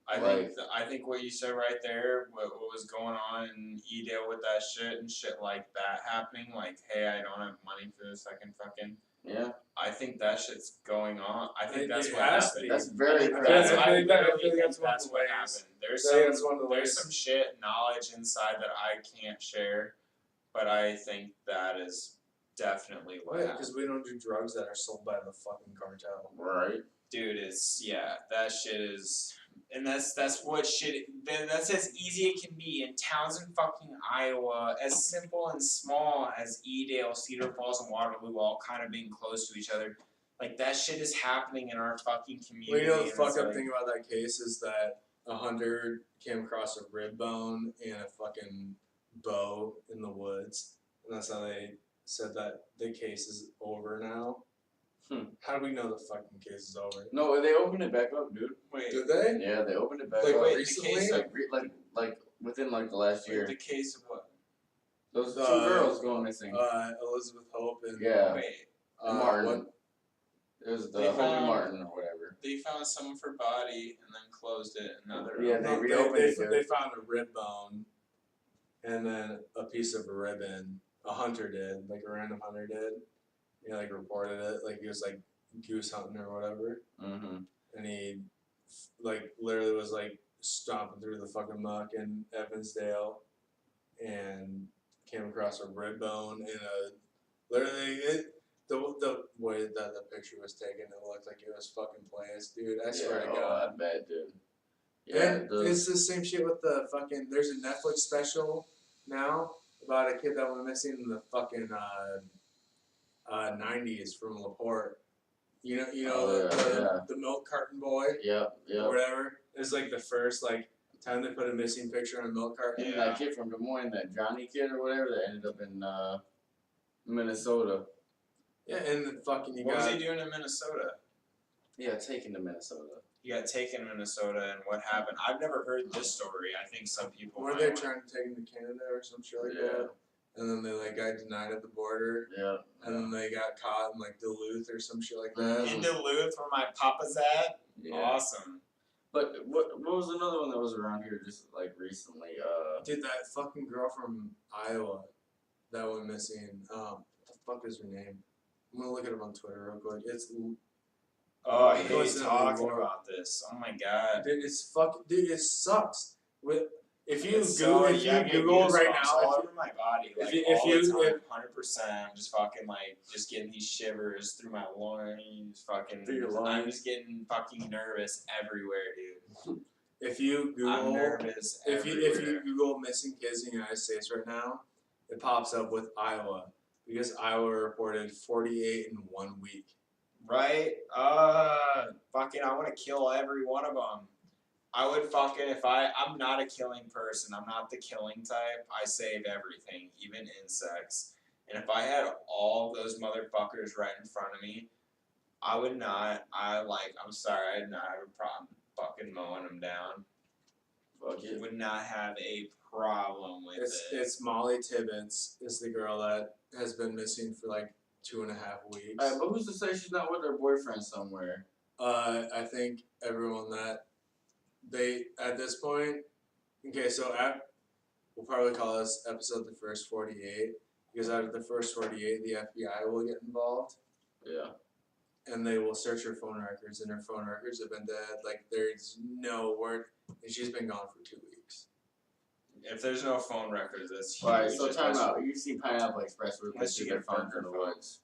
I Like- think what you said right there, what was going on in Edale with that shit and shit like that happening, like, hey, I don't have money for this, I can fucking. Yeah. I think that shit's going on. I think that's It what has to happened. be. That's very I correct. That's- I I think that- I literally think think that's one of that's the what ways. happened. I think that's one of the There's ways. some shit knowledge inside that I can't share, but I think that is definitely what happened. Because we don't do drugs that are sold by the fucking cartel. Right. Dude, that shit is, and that's what shit. That's as easy it can be in towns in fucking Iowa, as simple and small as Edale, Cedar Falls, and Waterloo, all kind of being close to each other. Like that shit is happening in our fucking community. Well, you know the and it's fucked up like- thing about that case is that a hunter came across a rib bone and a fucking bow in the woods, and that's how they said that the case is over now. How do we know the fucking case is over? No, they opened it back up, dude. Wait, Did they? Yeah, they opened it back Like up. wait, the recently? case of Like within like the last year. the case of what? Those two Uh, girls going missing. Elizabeth Hope and Yeah. Wait, Martin. what- It was the They Hope found- and Martin or whatever. they found someone for body and then closed it, and now they're Yeah, no, they reopened it, dude. they found a rib bone and then a piece of ribbon. A hunter did, like a random hunter did. He like reported it, like he was like goose hunting or whatever. Mm-hmm. And he like literally was like stomping through the fucking muck in Evansdale and came across a rib bone and the way that the picture was taken, it looked like it was fucking placed, dude. I swear to God. I bet, dude. Yeah, And it's the same shit with the fucking. There's a Netflix special now about a kid that went missing in the fucking 90s from LaPorte. You know Oh, yeah, the milk carton boy yeah, or whatever. It's like the first like time they put a missing picture on a milk carton. And that kid from Des Moines, that Johnny kid or whatever, that ended up in Minnesota. Yeah, and then fucking What was he doing in Minnesota? Yeah, taken to Minnesota. He got taken in Minnesota, and what happened? I've never heard this story. I think some people. Were might they want- trying to take him to Canada or some shit like Yeah. that? And then they like got denied at the border. Yeah. And then they got caught in like Duluth or some shit like that. In Duluth, where my papa's at. Yeah. Awesome. But what was another one that was around here just like recently? Dude, that fucking girl from Iowa that went missing. What the fuck is her name? I'm gonna look it up on Twitter real quick. It's Oh, I It hate goes into talking war. about this. Oh my god. dude, dude, it sucks. If you It's Google, so- if yeah, I you get Google right goosebumps now, all over my body, like if all you- the time, 100%. I'm just fucking like, just getting these shivers through my loins, fucking. Through your I'm loins. just getting fucking nervous everywhere, dude. if you I'm Google, nervous if everywhere. you Google missing kids in the United States right now, it pops up with Iowa because Iowa reported 48 in 1 week. Right? Fucking, I want to kill every one of them. I would fucking, I'm not a killing person. I'm not the killing type. I save everything, even insects. And if I had all those motherfuckers right in front of me, I would not, I'm sorry, I'd not have a problem fucking mowing them down. Fuck it. Would not have a problem with it. It's Molly Tibbetts is the girl that has been missing for like 2.5 weeks. But who's to say she's not with her boyfriend somewhere? I think everyone that they at this point. Okay, so we'll probably call this episode the first 48 because out of the first 48, the FBI will get involved Yeah. and they will search her phone records, and her phone records have been dead. Like there's no word, and she's been gone for 2 weeks. If there's no phone records, that's huge. Alright, so If time that's- out. You see Pineapple Express where they Unless you see their get burned phones in the her phone. woods.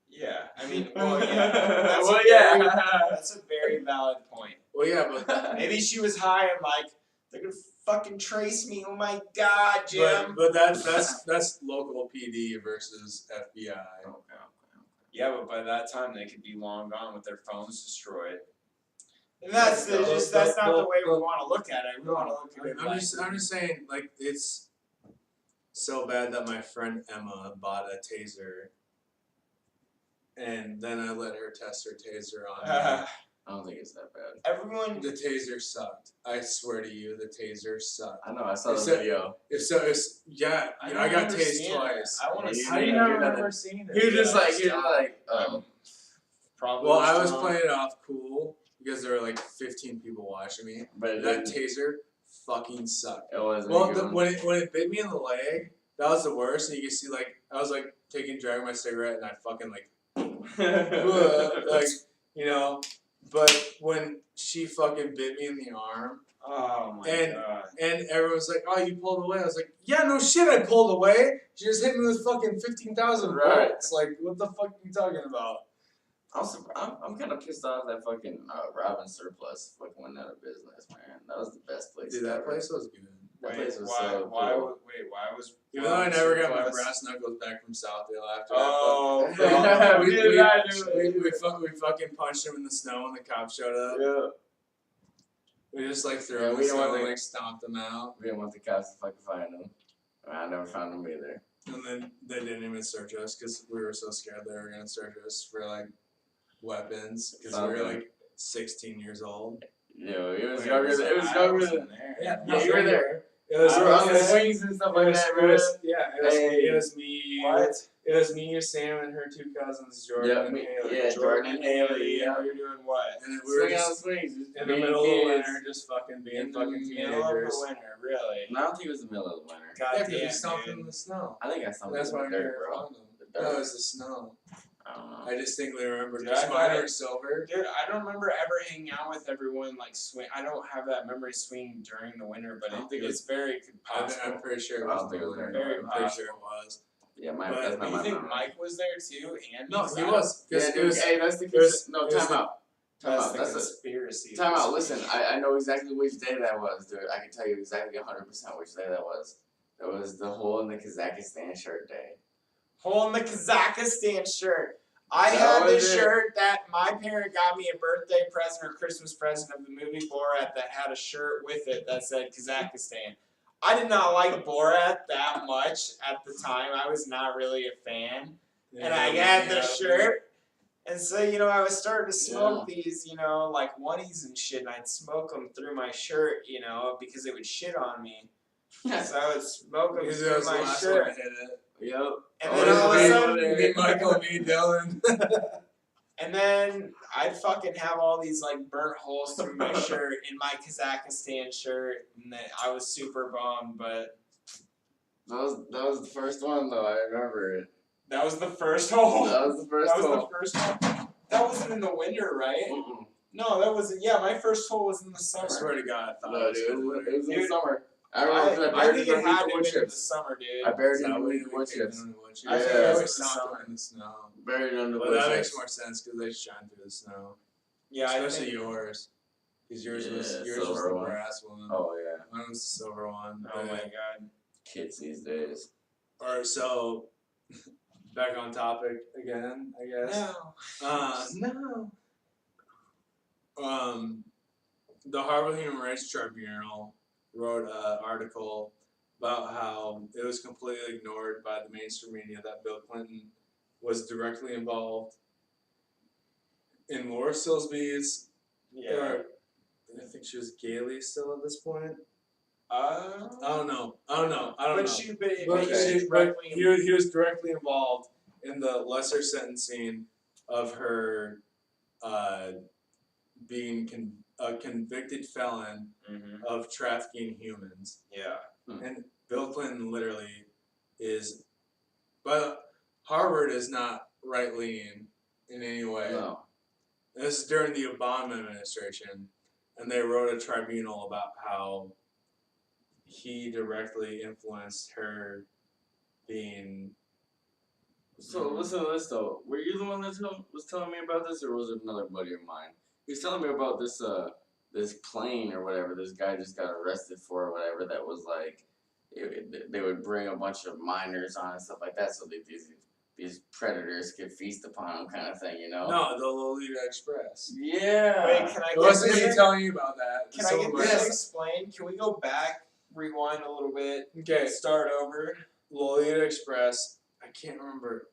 Yeah, I mean, well, yeah. That's Well, a yeah. very, that's a very valid point. Well, yeah, but Maybe she was high and like, they're gonna fucking trace me. Oh my god, Jim. but that's local PD versus FBI. Okay. Yeah, but by that time they could be long gone with their phones destroyed. And that's not the way we want to look at it. We want to look at it I'm like just saying, like it's so bad that my friend Emma bought a taser, and then I let her test her taser on me. I don't think it's that bad. everyone. The taser sucked. I swear to you, the taser sucked. I know. I saw the It's a- video. Yeah, I I don't got tased understand twice. that. I want to You see. How do you didn't not do remember nothing. seeing He was it? just like, Probably. Well, I was drunk. playing it off cool because there were like 15 people watching me. but That taser fucking sucked. it wasn't Well, good. when it bit me in the leg, that was the worst. And you can see like I was like dragging my cigarette, and I fucking like like you know. But when she fucking bit me in the arm, Oh my And- god. and everyone's like, "Oh, you pulled away." I was like, "Yeah, no shit, I pulled away. She just hit me with fucking 15,000 Right. volts. Like, what the fuck are you talking about?" I'm kind of pissed off that fucking Robin Surplus fucking went out of business, man. That was the best place. Dude, that ever. place was good. That Wait, place was why? so Why? cool. Why was? Even though I never got my Surplus- brass knuckles back from Southdale after Oh, that. bro. We did not do it. We fucking punched him in the snow when the cops showed up. Yeah. We just like threw Yeah, him in we the don't snow want and to- like stomped him out. We didn't want the cops to fucking find him. I never found him either. And then they didn't even search us because we were so scared they were gonna search us for like weapons because we were Okay. like 16 years old. Yo, it was Wait, younger than. It was younger wasn't than. there. Yeah, you were there. It was, I We were on it the was, swings and stuff it like was, that, it bro. was, yeah, Hey. it was me. What? It was me, you, Sam, and her 2 cousins, Jordan Yeah, and me- Haley. yeah, Jordan and Haley, yeah. And we were doing what? And then we were Swinging on just swings. Just in the being middle of the kids. winter, just fucking being In the fucking middle of teenagers. the winter, really? No, I don't think it was the middle of the winter. God Yeah, because we damn, stomped in dude. the snow. I think I saw That's why the we dirt, never bro. found them. The No, dirt. it was the snow. I don't know. I distinctly remember Dude, because I mine thought were it- silver. Dude, I don't remember ever hanging out with everyone like swing. I don't have that memory swinging during the winter, but I don't think it it's very I'm possible. pretty sure it I was don't think it was winter. very I'm pretty sure it was. Yeah, But that's Do not you my think memory. Mike was there too? And No, he was. Yeah, 'Cause dude. it was Hey, that's the it was- no. it was Time the- out. Time That's out. the That's a conspiracy. time out. Listen, I know exactly which day that was, dude. I can tell you exactly 100% which day that was. That was the hole in the Kazakhstan shirt day. Hole in the Kazakhstan shirt. I That had was this it. shirt that my parent got me a birthday present or Christmas present of the movie Borat that had a shirt with it that said Kazakhstan. I did not like Borat that much at the time. I was not really a fan. And I had the shirt. And so, I was starting to smoke these, like oneies and shit, and I'd smoke them through my shirt, because it would shit on me. So I would smoke them Because through my shirt. Yep. And then all of a sudden, me, Michael, me, Dylan. and then I'd fucking have all these like burnt holes through my shirt in my Kazakhstan shirt, and then I was super bummed. But That was the first one though. I remember it. that was the first hole. That was the first That was one. the first one. That wasn't in the winter, right? Mm-mm. No, that wasn't. Yeah, my first hole was in the summer. I swear to God, I thought No, it was dude, winter. it was in the Dude, summer. I remember because I I buried think it it underneath had the to wood have been in the chips. summer, dude. I buried Is it that when underneath we the wood came chips. in the wood chips? I think Yeah. it we was stopped summer. in the snow. Buried it under the Well, wood that chips. makes more sense because they shine through the snow. Yeah, Especially yours. Because yours was silver the one. brass one. Oh yeah. Mine was the silver one. Oh my god. Kids these days. Or so, back on topic again, I guess. No. The Harvard Human Rights Tribunal wrote an article about how it was completely ignored by the mainstream media that Bill Clinton was directly involved in Laura Silsby's, Yeah. I think she was Gailey still at this point. Uh, I don't know. but he He was directly involved in the lesser sentencing of her being a convicted felon of trafficking humans. Yeah. And Bill Clinton literally is, but Harvard is not right leaning in any way. No. This is during the Obama administration, and they wrote a tribunal about how he directly influenced her being. So listen to this though. Were you the one that was telling me about this, or was it another buddy of mine? He was telling me about this this plane or whatever. This guy just got arrested for or whatever. That was like they would bring a bunch of minors on and stuff like that, so that these predators could feast upon them, kind of thing, you know? No, the Lolita Express. Yeah. Wait, can I It get wasn't me this? telling you about that. Can I get this explained? Can we go back, rewind a little bit, Okay, start over? Lolita Express. I can't remember.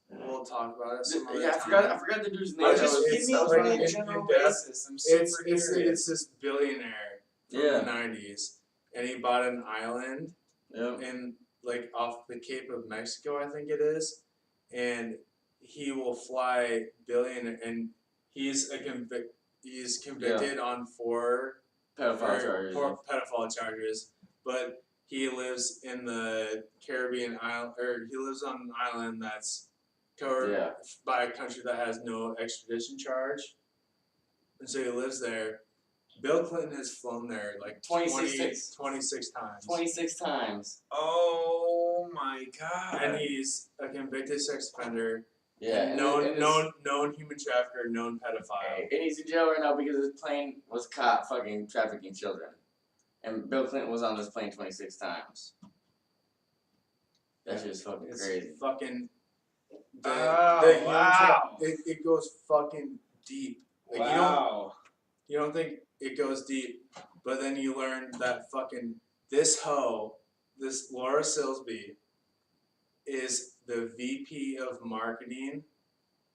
We'll talk about it some other Yeah, time. I forgot the dude's name. Oh, It's- just That give was- me that was on funny. a in general depth. basis. I'm super curious. It's this billionaire from Yeah. the 90s, and he bought an island Yep. in like off the Cape of Mexico, I think it is, and he will fly and he's convicted on four Pedophile charges. charges, but he lives in the Caribbean island, or he lives on an island that's covered by a country that has no extradition charge, and so he lives there. Bill Clinton has flown there like 26 times. 26 times. Oh my god. And he's a convicted sex offender, Yeah. known human trafficker, known pedophile. And he's in jail right now because his plane was caught fucking trafficking children. And Bill Clinton was on this plane 26 times. That's just fucking crazy. Fucking. Wow. It goes fucking deep. Like, Wow. you don't think it goes deep, but then you learn that fucking this Laura Silsby, is the VP of marketing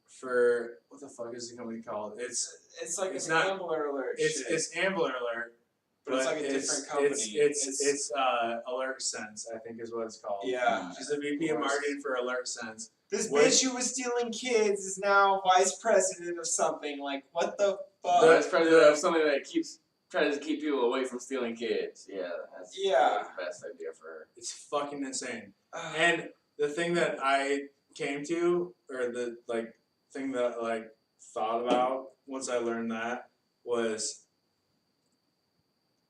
for what the fuck is the company called? It's like it's an not- Amber Alert shit. It's Ambler Alert, but it's like a different company. It's Alert Sense, I think is what it's called. Yeah. She's the VP of marketing for Alert Sense. This bitch who was stealing kids is now vice president of something. Like, what the fuck? Vice president of something that tries to keep people away from stealing kids. Yeah, that's the best idea for her. It's fucking insane. And the thing that I came to, or the thing that I thought about once I learned that, was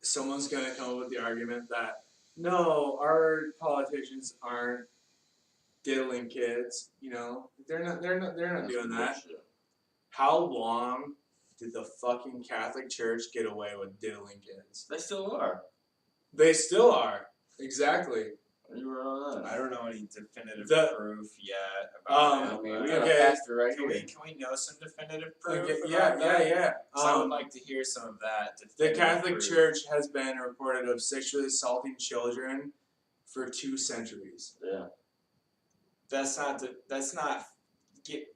someone's gonna come up with the argument that no, our politicians aren't diddling kids. You know, they're not doing that. Bullshit. How long did the fucking Catholic Church get away with diddling kids? They still are. They still are. Exactly. You were on that. I don't know any definitive The- proof yet about I it. mean, but we got okay. a pastor right can here. we know some definitive proof? Okay, about that? yeah. 'Cause I would like to hear some of that. The definitive Catholic proof. Church has been reported of sexually assaulting children for 2 centuries. Yeah. That's not. Get,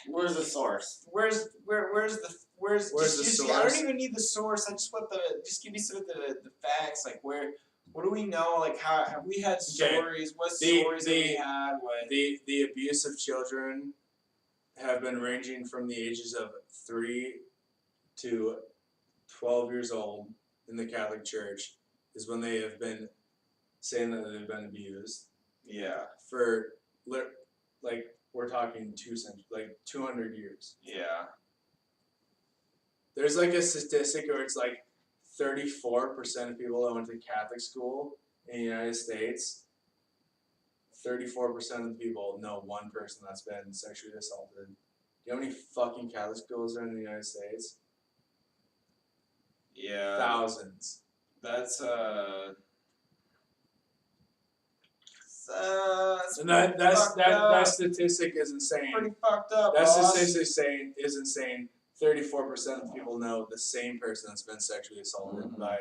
Where's the source? where's the Where's just, the just- I source? don't even need the source. I just want just give me some of the facts. Like what do we know? Like how have we had stories? What stories have we had? What The abuse of children have been ranging from the ages of 3 to 12 years old in the Catholic Church is when they have been saying that they've been abused yeah. for like we're talking 200 years. Yeah. There's like a statistic where it's like 34% of people that went to Catholic school in the United States, 34% of the people know one person that's been sexually assaulted. Do you know how many fucking Catholic schools are in the United States? Yeah. Thousands. That's And that fucked statistic is insane. pretty fucked up. That boss. statistic is insane. 34% of people know the same person that's been sexually assaulted by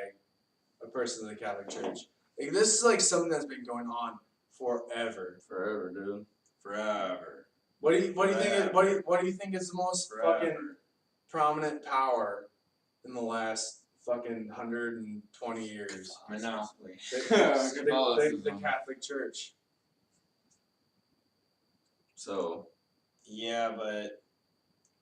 a person in the Catholic Church. Like, this is like something that's been going on forever. Forever, dude. Forever. What do you think is the most fucking Forever. prominent power in the last fucking 120 years? Monopoly. The Catholic Church. So, Yeah, but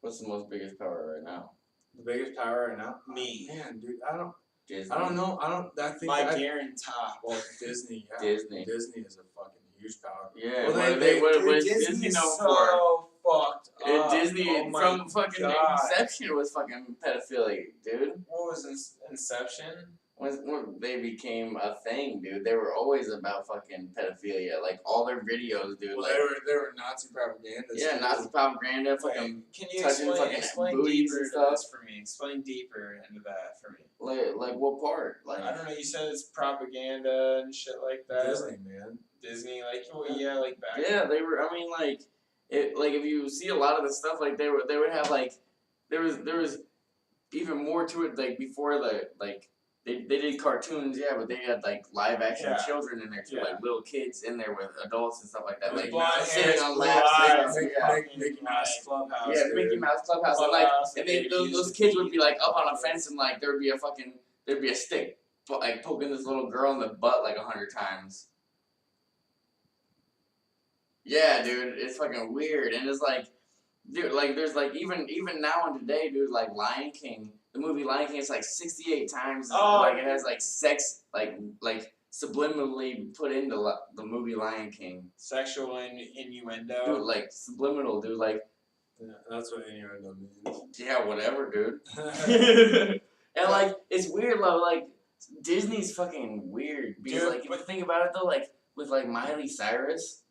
what's the most biggest power right now? The biggest power right now? me. Man, dude, I don't Disney. know. I think My I, guarantor. well, Disney, yeah. Disney. Disney is a fucking huge power. Yeah. Well, what is Disney Disney is known for? so fucked up. Disney Oh my from fucking God. inception was fucking pedophilia, dude. What was Inception? When they became a thing, dude, they were always about fucking pedophilia. Like all their videos, dude. Well, like they were Nazi propaganda. yeah, Nazi propaganda, fucking Can you touching fucking explain booties deeper and into stuff. this for me? Explain deeper into that for me. like what part? Like I don't know. You said it's propaganda and shit like that. Disney, man. Disney, like yeah, like back. yeah, they were. I mean, like if you see a lot of the stuff, like they would have like there was even more to it. Like before they did cartoons, yeah, but they had like live action Yeah. children in there too, Yeah. like little kids in there with adults and stuff like that, With like blonde sitting hair, on blue laps. eyes, Yeah. Mickey Mouse Clubhouse. Yeah, dude. Mickey Mouse Clubhouse, and Clubhouse, and they those used to kids would feed be like up on a kids. fence, and like there'd be a stick, like poking this little girl in the butt like 100 times. Yeah, dude, it's fucking weird, and it's like, dude, like there's like even now and today, dude, like Lion King, the movie Lion King, it's like 68 times, Oh. like it has like sex, like subliminally put into the movie Lion King, Sexual innuendo. dude, like subliminal, dude, like Yeah, that's what innuendo means. yeah, whatever, dude. And like it's weird though, like Disney's fucking weird because Dude, like if you think about it though, like with like Miley Cyrus.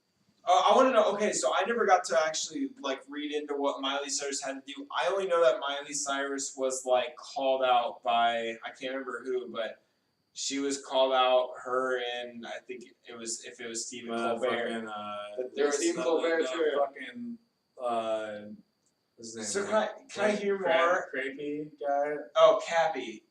I want to know. Okay, so I never got to actually like read into what Miley Cyrus had to do. I only know that Miley Cyrus was like called out by I can't remember who, but she was called out. Her and I think it was Stephen Colbert. Fucking, There was Stephen Colbert too. Fucking, what's his So name? can I hear more? Crapey guy. Oh, Cappy.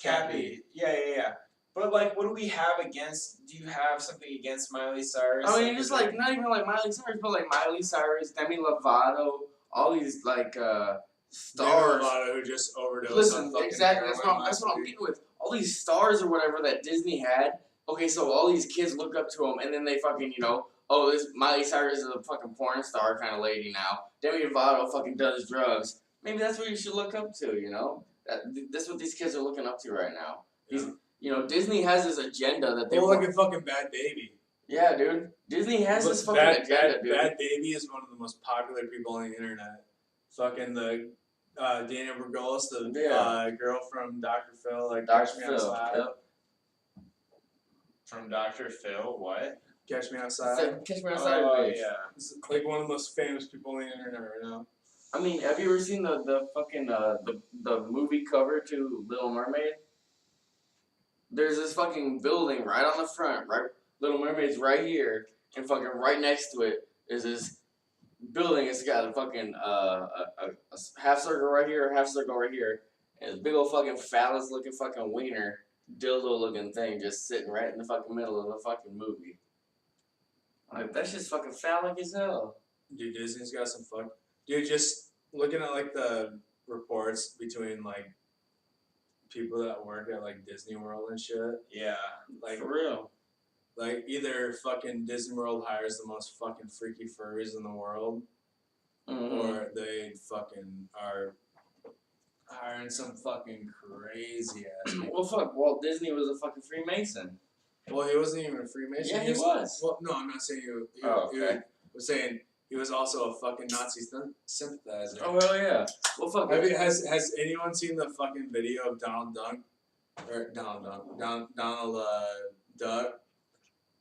Yeah. But like, what do we have against? Do you have something against Miley Cyrus? I mean, just like not even like Miley Cyrus, but like Miley Cyrus, Demi Lovato, all these like stars. Lovato who just overdosed on Listen, fucking exactly. That's heroin what I'm last getting with. All these stars or whatever that Disney had. Okay, so all these kids look up to them, and then they fucking oh, this Miley Cyrus is a fucking porn star kind of lady now. Demi Lovato fucking does drugs. Maybe that's what you should look up to. That's what these kids are looking up to right now. Yeah. Disney has this agenda that they Well, want. like a fucking Bad Baby. Yeah, dude. Disney has this fucking agenda, dude. Bad Baby is one of the most popular people on the internet. Fucking the Daniel Burgos, the girl from Dr. Phil, like Dr. Catch Me Phil. Outside. Yep. From Dr. Phil, what? Catch Me Outside. Catch Me Outside, Oh bitch. yeah. It's like one of the most famous people on the internet right now. I mean, have you ever seen the fucking the movie cover to Little Mermaid? There's this fucking building right on the front, Little Mermaid's right here, and fucking right next to it is this building. It's got a fucking a half circle right here, a half circle right here, and this big old fucking phallus looking fucking wiener, dildo looking thing just sitting right in the fucking middle of the fucking movie. Like, that's just fucking phallic as hell. Dude, Disney's got some fuck. Dude, just looking at like the reports between like people that work at like Disney World and shit. Yeah. Like For real. Like either fucking Disney World hires the most fucking freaky furries in the world, or they fucking are hiring some fucking crazy ass. Well, fuck, Walt Disney was a fucking Freemason. Well, he wasn't even a Freemason. Yeah, he was. Well, no, I'm not saying he Okay. was saying he was also a fucking Nazi sympathizer. Oh, hell yeah. Well, fuck. Has anyone seen the fucking video of Donald Duck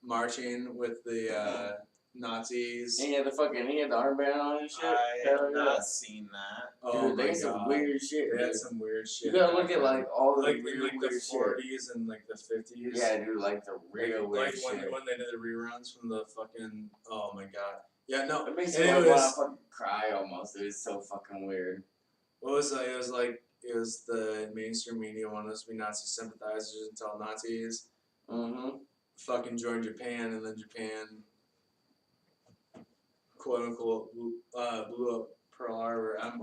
marching with the Nazis? He had the armband on and shit. I Hell have yeah. not seen that. Oh Dude, they my had some God. weird shit. They had Dude. some weird shit. You gotta look at like all the like real in like weird the shit. 40s and like the 50s. Yeah, dude, like the real like weird when shit. they did the reruns from the fucking. Oh my God. Yeah, no. It makes and me it want to was fucking cry almost. It was so fucking weird. what was it was like it was the mainstream media wanted us to be Nazi sympathizers and tell Nazis fucking join Japan, and then Japan quote unquote blew up Pearl Harbor. I'm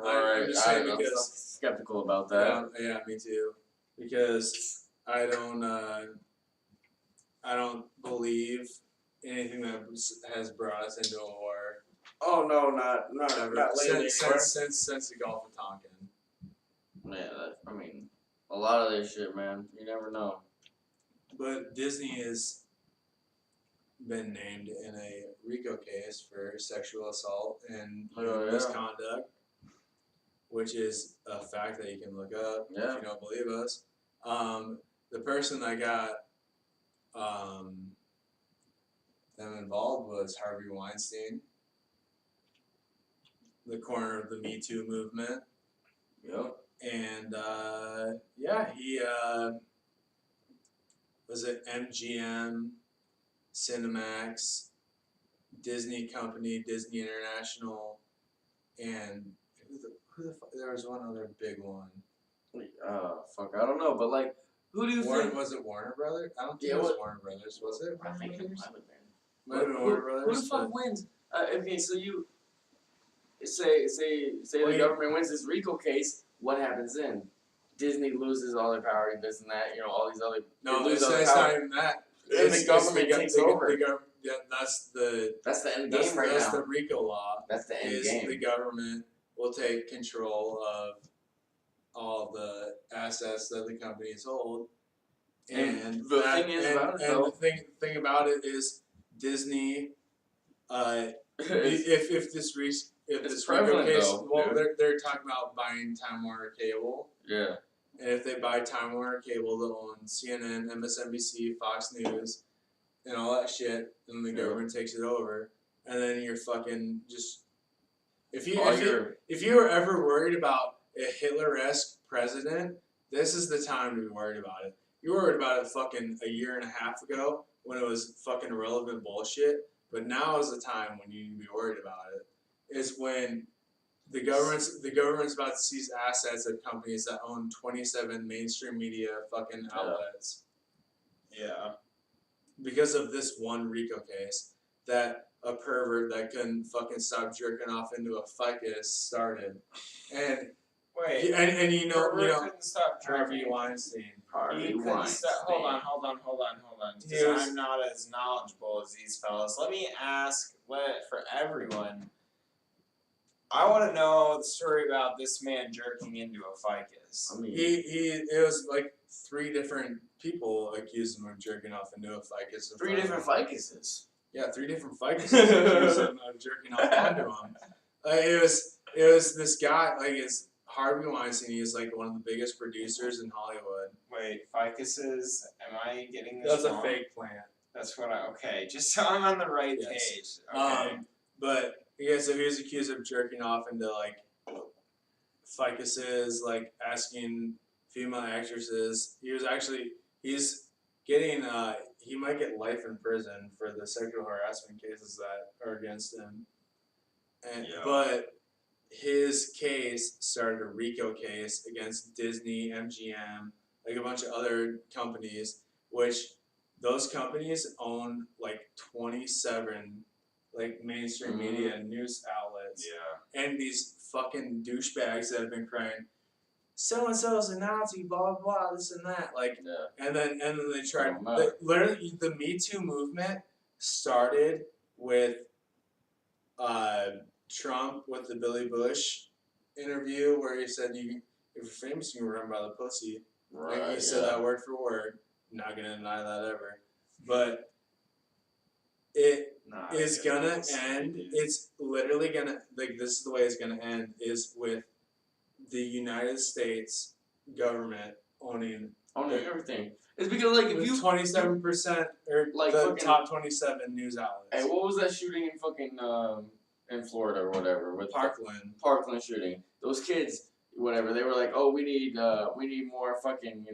just saying I'm because skeptical about that. yeah, me too. Because I don't believe anything that has brought us into a war Oh no, not ever lately. since the Gulf of Tonkin. Yeah, I mean, a lot of this shit, man. You never know. But Disney has been named in a RICO case for sexual assault and misconduct, which is a fact that you can look up if you don't believe us. The person that got them involved was Harvey Weinstein, the corner of the Me Too movement. Yep. And yeah, he was at MGM, Cinemax, Disney Company, Disney International, and who the fuck? There was one other big one. Fuck, I don't know, but like, who do you think? Was it Warner Brothers? I don't think it was Warner Brothers, was it? I think it Might have been Warner Brothers. Who the fuck wins? Okay, so you say the government wins this RICO case. What happens then? Disney loses all their power, this and that. You know, all these other. No, it's not even that. And the government takes over. Yeah, that's the end game right now. That's the RICO law. That's the end game. The government will take control of all the assets that the companies hold. And the thing about it is Disney. If this RICO case, they're talking about buying Time Warner Cable. Yeah. And if they buy Time Warner Cable, they'll own CNN, MSNBC, Fox News, and all that shit. And the government takes it over, and then you're fucking just. If you were ever worried about a Hitler-esque president, this is the time to be worried about it. You were worried about it fucking a year and a half ago when it was fucking irrelevant bullshit. But now is the time when you need to be worried about it. Is when the government's about to seize assets of companies that own 27 mainstream media fucking outlets. Yeah. Because of this one RICO case that a pervert that couldn't fucking stop jerking off into a ficus started. And wait, and you know couldn't stop Harvey jerking. Weinstein. Harvey Hold on. Because I'm not as knowledgeable as these fellas. Let me ask, for everyone. I want to know the story about this man jerking into a ficus. I mean, it was like 3 different people accused him of jerking off into a ficus. 3 different ficuses. Yeah, 3 different ficuses accused him of jerking off onto him. It was this guy, like it's Harvey Weinstein. He's like one of the biggest producers in Hollywood. Wait, ficuses? Am I getting this That's wrong? a fake plant. That's what okay. Just so I'm on the right page. Okay. But yeah, so he was accused of jerking off into like ficuses, like asking female actresses. He's getting he might get life in prison for the sexual harassment cases that are against him. And but his case started a RICO case against Disney, MGM, like a bunch of other companies, which those companies own like 27 like mainstream media and news outlets. Yeah. And these fucking douchebags that have been crying, so and so is a Nazi, blah blah blah, this and that, like, and then they tried. Literally, the Me Too movement started with Trump with the Billy Bush interview where he said, "If you're famous, you can run by the pussy." Right. Like, he said that word for word. Not gonna deny that ever, but it is gonna end. It's literally gonna, like, this is the way it's gonna end, is with the United States government owning everything. It's because, like, if you 27% or like the fucking, top 27 news outlets. Hey, what was that shooting in fucking in Florida or whatever with Parkland shooting? Those kids, whatever, they were like, oh, we need more fucking,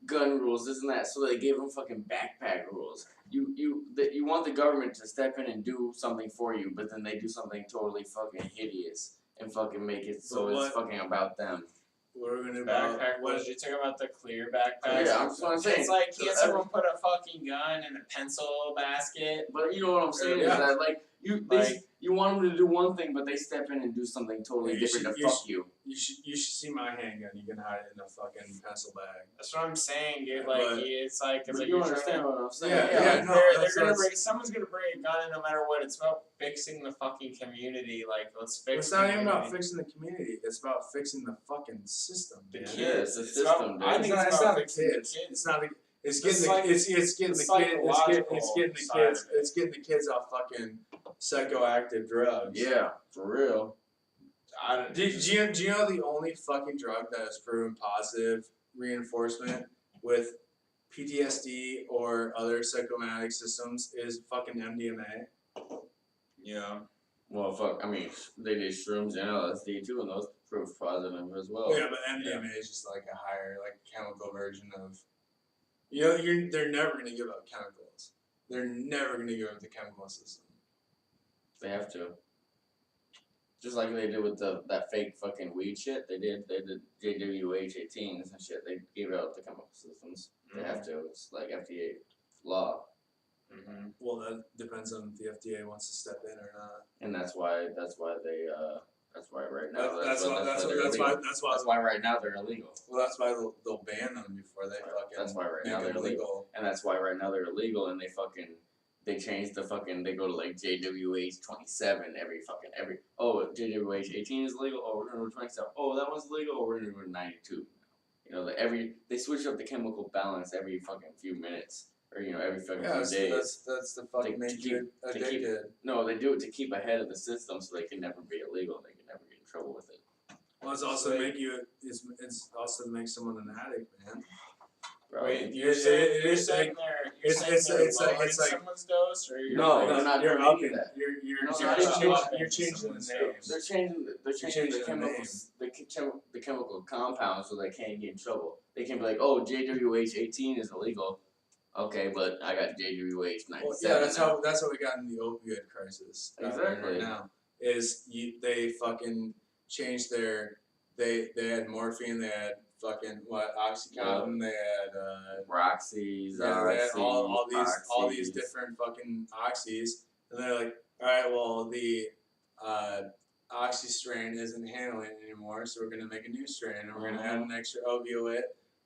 gun rules, this and that. So they gave them fucking backpack rules. You want the government to step in and do something for you, but then they do something totally fucking hideous and fucking make it so it's fucking about them. What are we gonna backpack? What did you talk about? The clear backpack? Yeah, that's what I'm saying. It's like, can't someone put a fucking gun in a pencil basket? But you know what I'm saying is that, like, you want them to do one thing, but they step in and do something totally different to fuck you. You should see my handgun. You can hide it in a fucking pencil bag. That's what I'm saying, dude. Like, it's like, but you understand what I'm saying? Yeah, they're gonna bring. Someone's gonna bring a gun in no matter what. It's about fixing the fucking community. Like, let's fix. It's not even about fixing the community. It's about fixing the fucking system. The kids, the system. I think it's about fixing the kids. It's not. It's getting the kids off fucking psychoactive drugs. Yeah, for real. Do you know the only fucking drug that has proven positive reinforcement with PTSD or other psychomatic systems is fucking MDMA? Yeah. Well, fuck. I mean, they did shrooms and LSD too, and those proved positive as well. Yeah, but MDMA is just like a higher, like, chemical version of. They're never gonna give up chemicals. They're never gonna give up the chemical system. They have to. Just like they did with that fake fucking weed shit. They did JWH 18s and shit. They gave out the chemical systems. They have to. It's like FDA law. Mm-hmm. Well, that depends on if the FDA wants to step in or not. And that's why right now. That's why right now they're illegal. Well, that's why they'll ban them before they fucking. That's why right now they're illegal. And that's why right now they're illegal, and they change the fucking, they go to like JWH 27 every, oh, JWH 18 is legal, oh, we're gonna go 27, oh, that one's legal, oh, we're gonna go to 92. They switch up the chemical balance every fucking few minutes, or, every fucking few days. That's the fucking make you addicted. No, they do it to keep ahead of the system so they can never be illegal, they can never get in trouble with it. Well, it's also it's also make someone an addict, man. Wait, you're saying they're lowering someone's dose, or they're not. You're upping that. You're changing the names. They're changing the chemicals, the chemical compounds, so they can't get in trouble. They can't be like, oh, JWH 18 is illegal. Okay, but I got JWH 97. Well, yeah, that's how we got in the opioid crisis. Exactly. Right now they fucking changed they had morphine, they had fucking Oxycontin, they had Roxy's, they had all these different fucking oxys, and they're like, all right, well, the oxy strain isn't handling it anymore, so we're gonna make a new strain, and we're gonna add an extra opioid,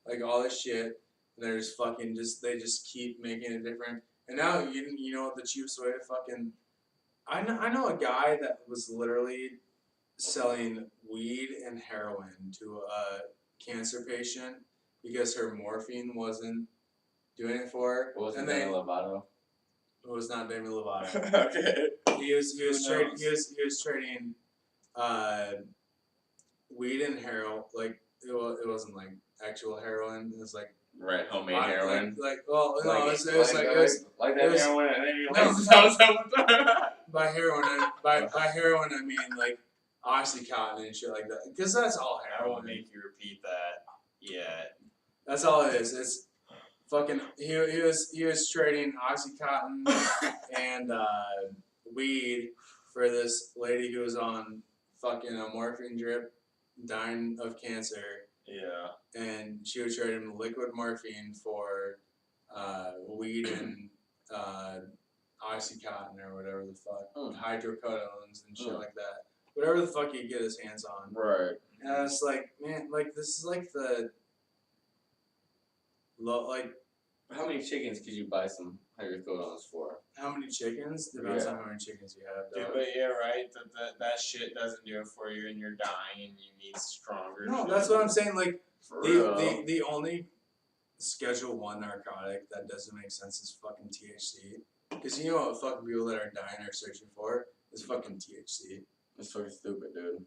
like all this shit. And they're just fucking they just keep making it different, and now you know the cheapest way to fucking. I know a guy that was literally selling weed and heroin to a cancer patient because her morphine wasn't doing it for her. Wasn't Demi Lovato? It was not Demi Lovato. Okay. He was trading weed and heroin. Like it wasn't like actual heroin. It was like homemade heroin. It was like that heroin, and then you by heroin I mean like Oxycontin and shit like that, because that's all heroin. I won't make you repeat that yet. That's all it is. It's fucking he was trading OxyContin and weed for this lady who was on fucking a morphine drip, dying of cancer, Yeah. and she would trade him liquid morphine for weed and OxyContin or whatever the fuck, hydrocodones and shit like that. Whatever the fuck he could get his hands on. Right. And I was like, man, like this is like the like How many chickens could you buy some hydrocodones for? how many chickens? Depends on how many chickens you have. Dude, Dog. but yeah, right. That shit doesn't do it for you, and you're dying, and you need stronger. No, shit. that's what I'm saying. Like For real. the only Schedule 1 narcotic that doesn't make sense is fucking THC. Because you know what fucking people that are dying are searching for is fucking THC. It's fucking stupid, dude.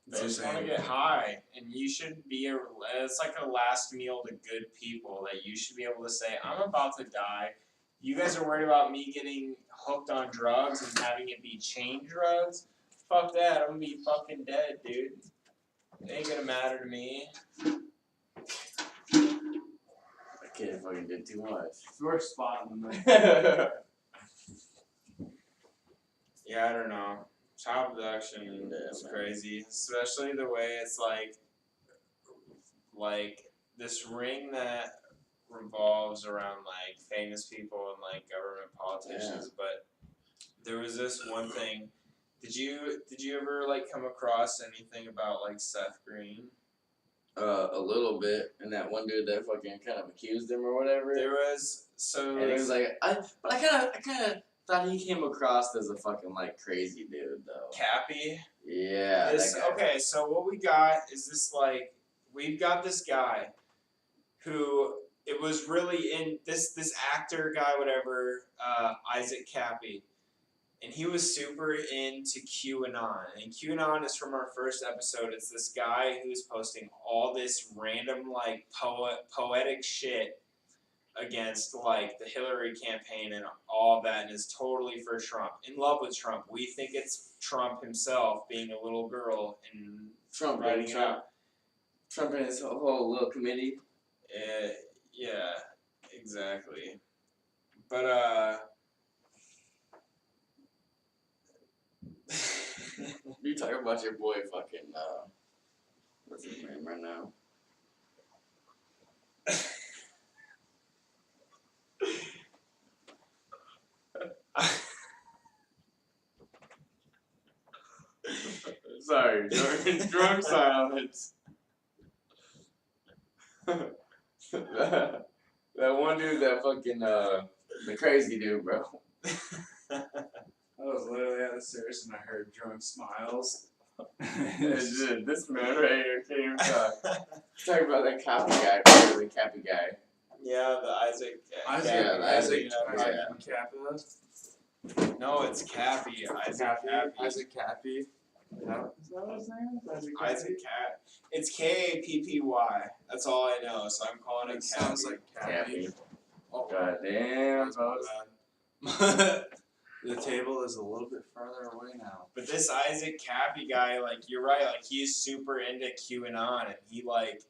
They just want to get high, and you should be it's like a last meal to good people that you should be able to say, I'm about to die. You guys are worried about me getting hooked on drugs and having it be chain drugs? Fuck that, I'm gonna be fucking dead, dude. It ain't gonna matter to me. That kid fucking did too much. We're spotting them. Yeah, I don't know. Child abduction is crazy, especially the way it's like this ring that revolves around like famous people and like government politicians. But there was this one thing. Did you ever like come across anything about like Seth Green? A little bit, and that one dude that fucking kind of accused him or whatever. There was And he was like, I kind of thought he came across as a fucking like crazy dude though. Cappy. Yeah. This, that guy. okay, so what we got is this like we've got this guy who it was really in this actor guy whatever Isaac Cappy, and he was super into QAnon, and QAnon is from our first episode. It's this guy who's posting all this random like poetic shit against like the Hillary campaign and all that, and is totally for Trump, in love with Trump. We think it's Trump himself being a little girl and Trump writing it out. Trump and his whole little committee. Yeah, exactly. But You talking about your boy fucking what's his name right now? Sorry, drunk silence. that one dude, that fucking the crazy dude, bro. I was literally at the service and I heard drunk smiles. This man right here came talking about that Cappy guy, the Cappy guy. yeah, the Isaac. Isaac Cappy. Kappa. No, it's Cappy. Isaac Cappy. Isaac Cappy. Is that what his name is? Isaac Cat. It's Kappy. That's all I know, so I'm calling it Cappy. Sounds like Cappy. Oh, Goddamn, that's my folks. bad. The table is a little bit farther away now. But this Isaac Cappy guy, like, you're right, like, he's super into QAnon, and he, like,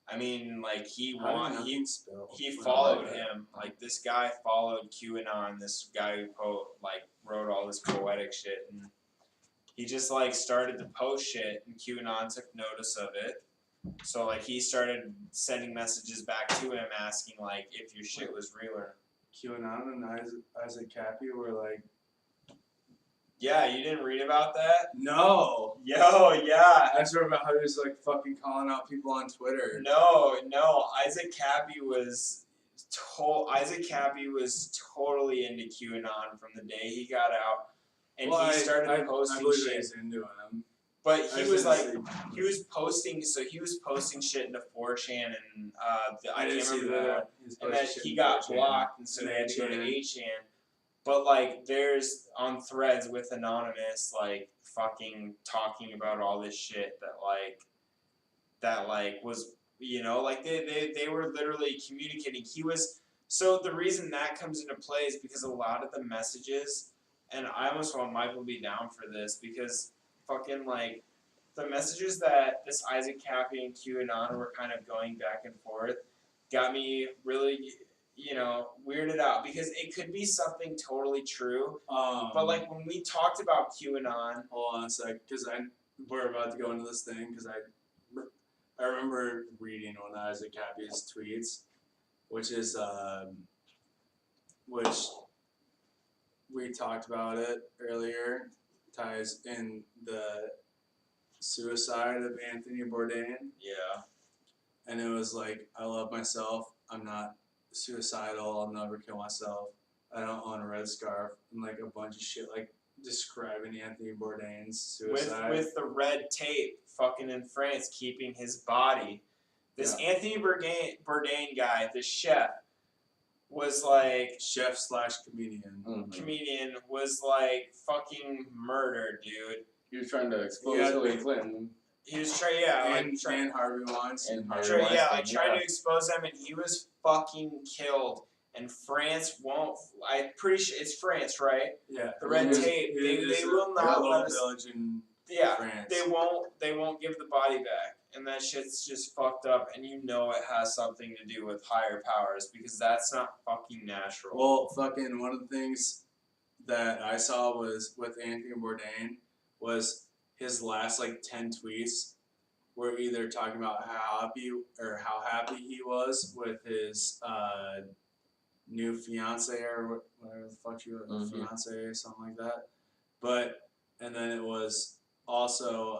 I mean, like, he followed him. Like, this guy followed QAnon, this guy who, wrote all this poetic shit, and he just, like, started to post shit, and QAnon took notice of it. So, like, he started sending messages back to him asking, like, if your shit was real or QAnon and Isaac Cappy were like, yeah, you didn't read about that? no. Yo, yeah. I just read about how he was like fucking calling out people on Twitter. No. Isaac Cappy was totally into QAnon from the day he got out, and he started posting I believe shit. he's into him. But he was posting shit into 4chan, and I can't remember the one. And then he got blocked, and so they had to go to 8chan. But like, there's on threads with Anonymous, like fucking talking about all this shit that was, you know, like they were literally communicating. So the reason that comes into play is because a lot of the messages, and I almost want Michael to be down for this, because fucking like the messages that this Isaac Cappy and QAnon were kind of going back and forth, got me really, weirded out because it could be something totally true. But like when we talked about QAnon, hold on a sec, because we're about to go into this thing because I remember reading one of Isaac Cappy's tweets, which we talked about it earlier, ties in the suicide of Anthony Bourdain. yeah, And it was like, I love myself. I'm not suicidal. I'll never kill myself. I don't own a red scarf. And like a bunch of shit, like describing Anthony Bourdain's suicide. with the red tape, fucking in France, keeping his body. This Anthony Bourdain guy, the chef, was like chef / comedian. Comedian was like fucking murdered, dude. He was trying to expose Hillary Clinton. He was trying, and Harvey Weinstein. Trying to expose them, and he was fucking killed. And France won't. I'm pretty sure it's France, right? Yeah. The red tape. They will not let us. Village in France. They won't give the body back, and that shit's just fucked up. And you know it has something to do with higher powers because that's not fucking natural. Well, fucking one of the things that I saw was with Anthony Bourdain was his last like 10 tweets were either talking about how happy he was with his new fiance or whatever the fuck she was, fiance or something like that. And then it was also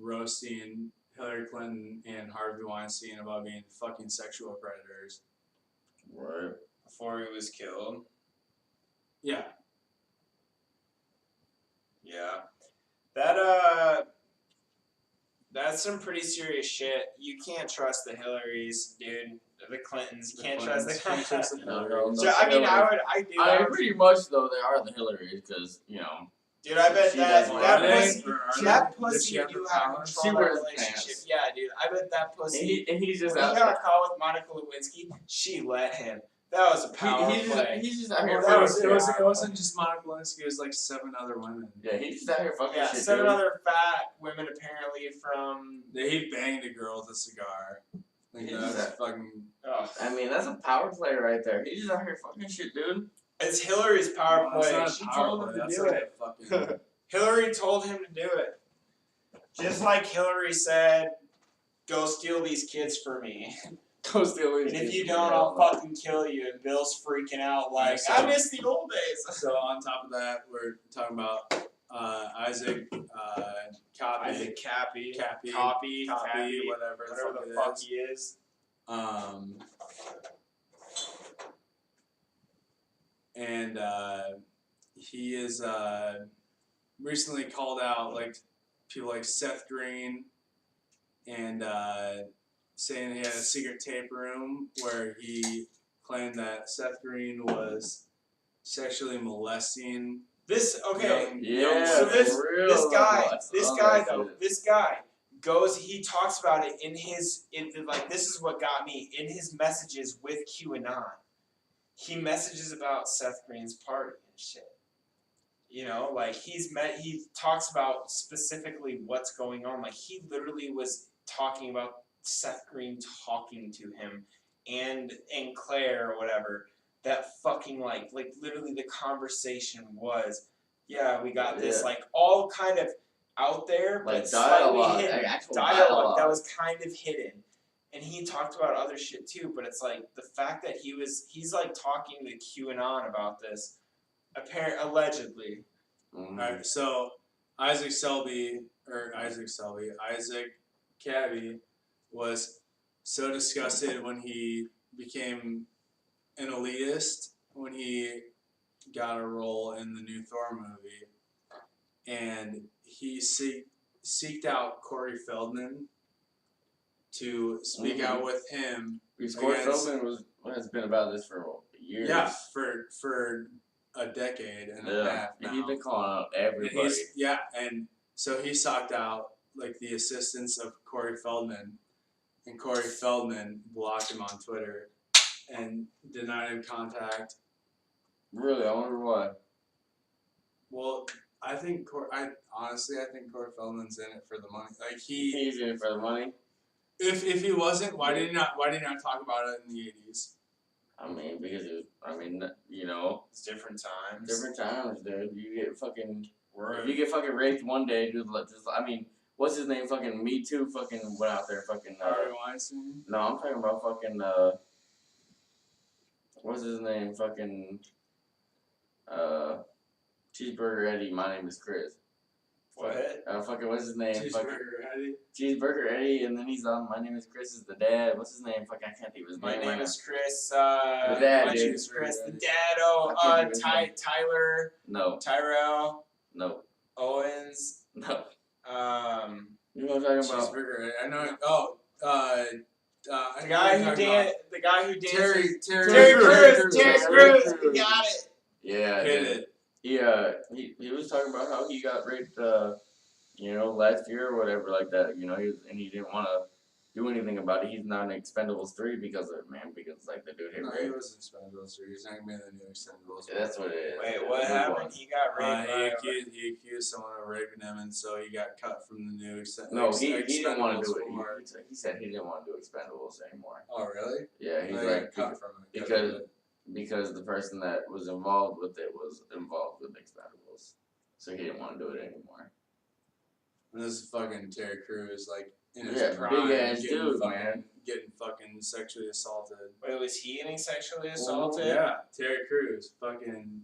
roasting Hillary Clinton and Harvey Weinstein about being fucking sexual predators. Right. Before he was killed. Yeah. Yeah. That's some pretty serious shit. You can't trust the Hillarys, dude. The Clintons. Can't trust the Clintons. No. I mean, I do. I mean, pretty much though they are the Hillarys because Dude, I bet that pussy have do the have power? control She of wears the relationship. pants. Yeah, dude. I bet that pussy. and he's just When he out got there. a call with Monica Lewinsky, she let him. That was a power play. He's just out here. It wasn't just Monica Lewinsky. It was like 7 other women. Yeah, he's just out here fucking shit. 7 other fat women apparently from. He banged a girl with a cigar. Like that's fucking. Oh. I mean, that's a power play right there. He's just out here fucking shit, dude. It's Hillary's power No, play. it's She not a power told him play. to That's do like it. a fucking. Hillary told him to do it. Just like Hillary said, go steal these kids for me. Go steal these And if kids you from don't, me. I'll fucking kill you. And Bill's freaking out like, I miss the old days. So on top of that, we're talking about Isaac Copy. Isaac Cappy. Copy, whatever the fuck he is. And he is recently called out like people like Seth Green and saying he had a secret tape room where he claimed that Seth Green was sexually molesting. This Yeah. So this guy goes. He talks about it in his this is what got me in his messages with QAnon. He messages about Seth Green's party and shit. Like he talks about specifically what's going on. Like he literally was talking about Seth Green talking to him and Claire or whatever. That fucking like literally the conversation was, yeah, we got this all kind of out there, like but dialogue, slightly hidden. like actual Dialogue that was kind of hidden. And he talked about other shit too, but it's like the fact that he's like talking to QAnon about this, allegedly. Alright, so Isaac Cabby was so disgusted when he became an elitist when he got a role in the new Thor movie, and he seeked out Corey Feldman to speak out with him. Because Corey Feldman has been about this for years. Yeah, for a decade and a half now. He's been calling out everybody. And so he sought out like the assistance of Corey Feldman, and Corey Feldman blocked him on Twitter and denied him contact. Really, I wonder why. Well, I think Corey Feldman's in it for the money. Like he's in it for the money. If he wasn't, why did he not talk about it in the 80s? I mean, because it was, I mean, you know, It's different times. different times, dude. You get fucking, We're if you get fucking raped one day, dude, just, I mean, what's his name? Fucking Me Too fucking went out there, fucking, Harvey Weinstein. no, I'm talking about fucking, what's his name? Fucking, Cheeseburger Eddie, my name is Chris. what? Fucking, what's his name? Cheeseburger Eddie. Cheeseburger Eddie, and then he's on My Name is Chris is the dad. What's his name? Fuck, I can't think of his My name. name right is Chris. The dad, my dude. name is Chris. The dad. I Oh, can't think of his name. Tyler. now. Tyrell. No, Owens. no. Um, You know what I'm talking about? Cheeseburger Eddie. I know. Oh, I the know guy you're who talking did. The guy who danced. Terry Terry Crews. Terry Terry Crews. We got it. Yeah, hit dude. it. He was talking about how he got raped, you know, last year or whatever like that. You know, he didn't want to do anything about it. He's not in Expendables 3 because of it, man. Because like the dude hit No, he raped. was in Expendables 3. He's not gonna be in the new Expendables. Yeah, that's what it is. Wait, Yeah, what the new happened? one. He got raped. He accused someone of raping him, and so he got cut from the new No, he didn't want to Expendables do it. 4. He said he didn't want to do Expendables anymore. Oh, really? Yeah, he's Oh, he like got cut from it because the person that was involved with it was involved with Expendables, so he didn't want to do it anymore. And this is fucking Terry Crews, like in his Yeah, prime, big ass getting dude, fucking, man. getting fucking sexually assaulted. Wait, was he getting sexually assaulted? Yeah, Terry Crews, fucking.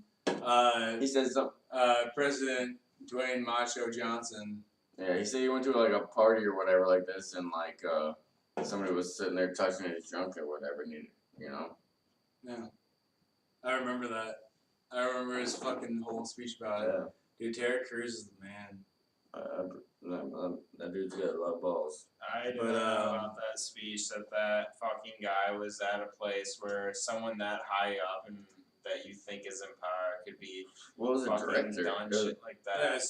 He said something. President Dwayne Macho Johnson. Yeah, he said he went to like a party or whatever like this, and like somebody was sitting there touching his junk or whatever, and you know. Yeah, I remember that. I remember his fucking whole speech about it. Yeah. Dude, Terry Crews is the man. That dude's got a lot of balls. I didn't know about that speech that fucking guy was at a place where someone that high up and that you think is in power could be What was the fucking director? done shit like Yeah, that.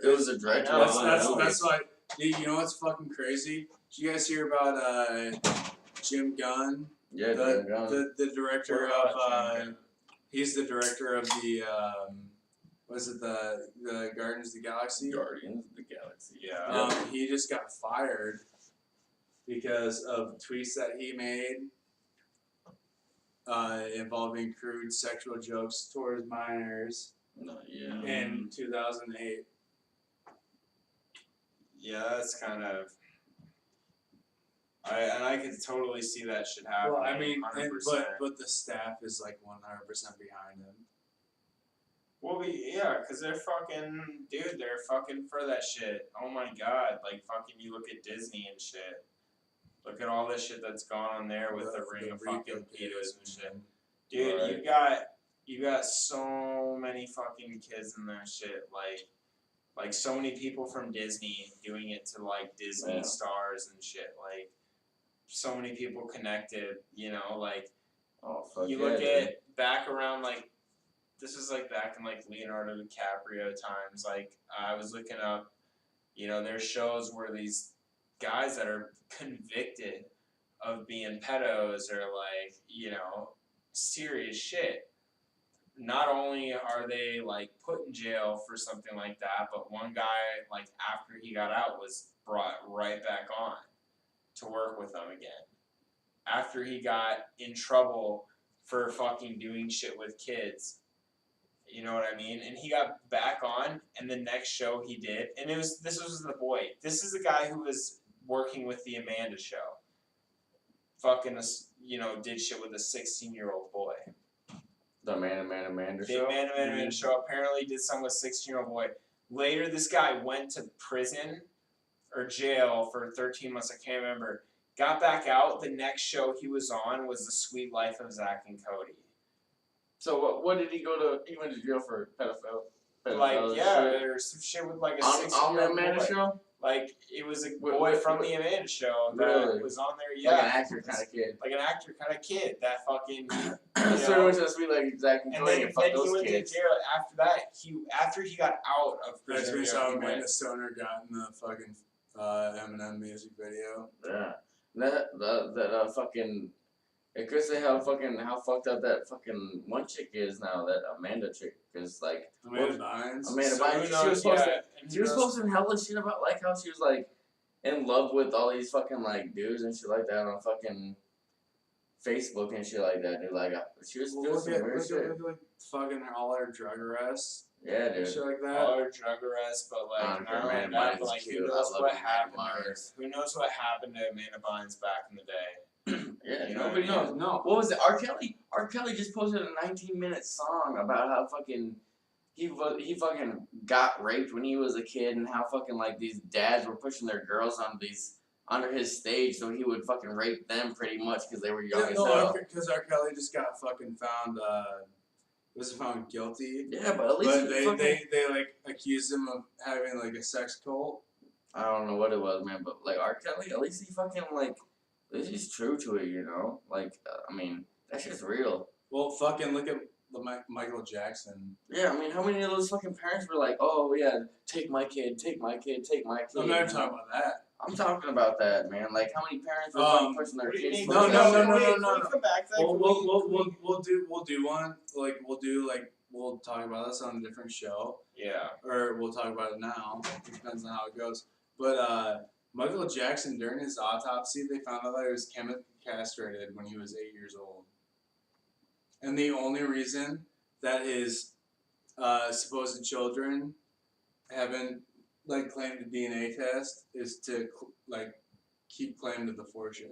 It was a director. I know, of That's why. You know what's fucking crazy? Did you guys hear about Jim Gunn? Yeah, The director What of about Jim Gunn? he's the director of the was it the Guardians of the Galaxy? Guardians of the Galaxy. Yeah. He just got fired because of tweets that he made involving crude sexual jokes towards minors Yeah. in 2008. Yeah, that's kind of. I could totally see that shit happening. Well, I mean, 100%. but the staff is like 100% behind him. Well, yeah, because they're fucking, dude, they're fucking for that shit. Oh my god, like fucking, you look at Disney and shit. Look at all this shit that's gone on there with the ring of fucking pedos and shit. Dude, Right. you got so many fucking kids in that shit, like so many people from Disney doing it to like Disney stars and shit, like so many people connected, you know, like Oh fuck you yeah, look dude. at back around like this is like back in like Leonardo DiCaprio times. Like I was looking up, you know, there's shows where these guys that are convicted of being pedos or like, you know, serious shit. Not only are they like put in jail for something like that, but one guy like after he got out was brought right back on to work with them again. After he got in trouble for fucking doing shit with kids. You know what I mean? And he got back on, and the next show he did, and this was the boy. This is the guy who was working with the Amanda show. Fucking, you know, did shit with a 16-year-old boy. The Amanda The show. Amanda show apparently did something with a 16-year-old boy. Later, this guy went to prison or jail for 13 months. I can't remember. Got back out. The next show he was on was The Sweet Life of Zach and Cody. So what did he go to? He went to jail for pedophile. Like, yeah, shit? there's some shit with like a On 16-year-old the Amanda boy. show. Like, it was a What- boy what- from what- the Amanda show that Really? was on there. Like Yeah, an actor kind of kid. like an actor kind of kid that fucking. So he went to the Sweet like Zach and And Cody then and fuck he those went kids. to jail after that. After he got out of That's prison, when you know, saw he Amanda went. Stoner got in the fucking Eminem music video. Yeah. That fucking. It could say how fucked up that fucking one chick is now. That Amanda chick is like. Amanda Bynes. Amanda So Bynes. who She was knows, supposed yeah, to. She was posting hella shit about like how she was like in love with all these fucking like dudes and shit like that on fucking Facebook and shit like that, dude. Like she was doing some weird shit. Look at fucking all our drug arrests. Yeah, And dude. shit like that. All our drug arrests, but like Amanda not only that, Bynes but is like cute. who I knows love what Amanda happened to her? Bynes. Who knows what happened to Amanda Bynes back in the day? Yeah, You know nobody what I knows. mean? No. What was it? R. Kelly just posted a 19-minute song about how fucking he fucking got raped when he was a kid, and how fucking like these dads were pushing their girls onto his stage so he would fucking rape them pretty much because they were young as hell. Because R. Kelly just got fucking found. Was found guilty. Yeah, but at least they like accused him of having like a sex cult. I don't know what it was, man, but like R. Kelly, at least he fucking like, at least he's true to it, you know. Like, I mean, that shit's real. Well, fucking look at Michael Jackson. Yeah, I mean, how many of those fucking parents were like, oh yeah, take my kid, take my kid, take my kid. I'm not even talking about that. I'm talking about that, man. Like, how many parents were fucking pushing their kids? No. Come back. We'll do one. Like we'll talk about this on a different show. Yeah. Or we'll talk about it now. It depends on how it goes. But Michael Jackson, during his autopsy, they found out that he was chemically castrated when he was 8 years old. And the only reason that his supposed children haven't like claimed a DNA test is to like keep claim to the fortune.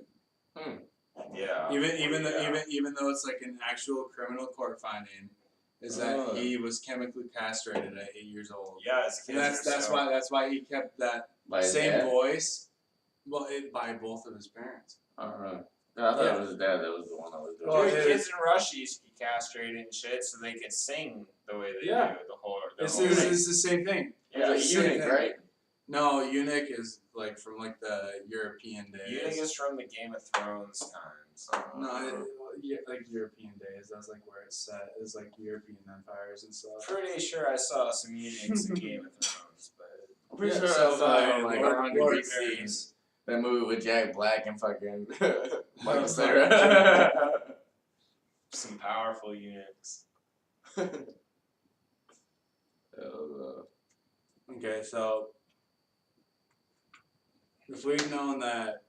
Yeah. Even though it's like an actual criminal court finding, is that he was chemically castrated at 8 years old. Yeah, his kids And that's why he kept that same voice. Well, by both of his parents. No, I thought it was his dad that was the one that was doing Well, it. kids in Russia used to be castrated and shit, so they could sing the way they do. The whole It's thing. the same thing. Yeah, It's a eunuch, right? No, eunuch is like from like the European days. Eunuch is from the Game of Thrones times. No, like European days. That's like where it's set. It's like European empires and stuff. Pretty sure I saw some eunuchs in Game of Thrones, but I'm pretty sure so, I saw like Lord 100 Varys. BC. That movie with Jack Black and fucking Michael Cera. some powerful eunuchs. Okay, so if we've known that,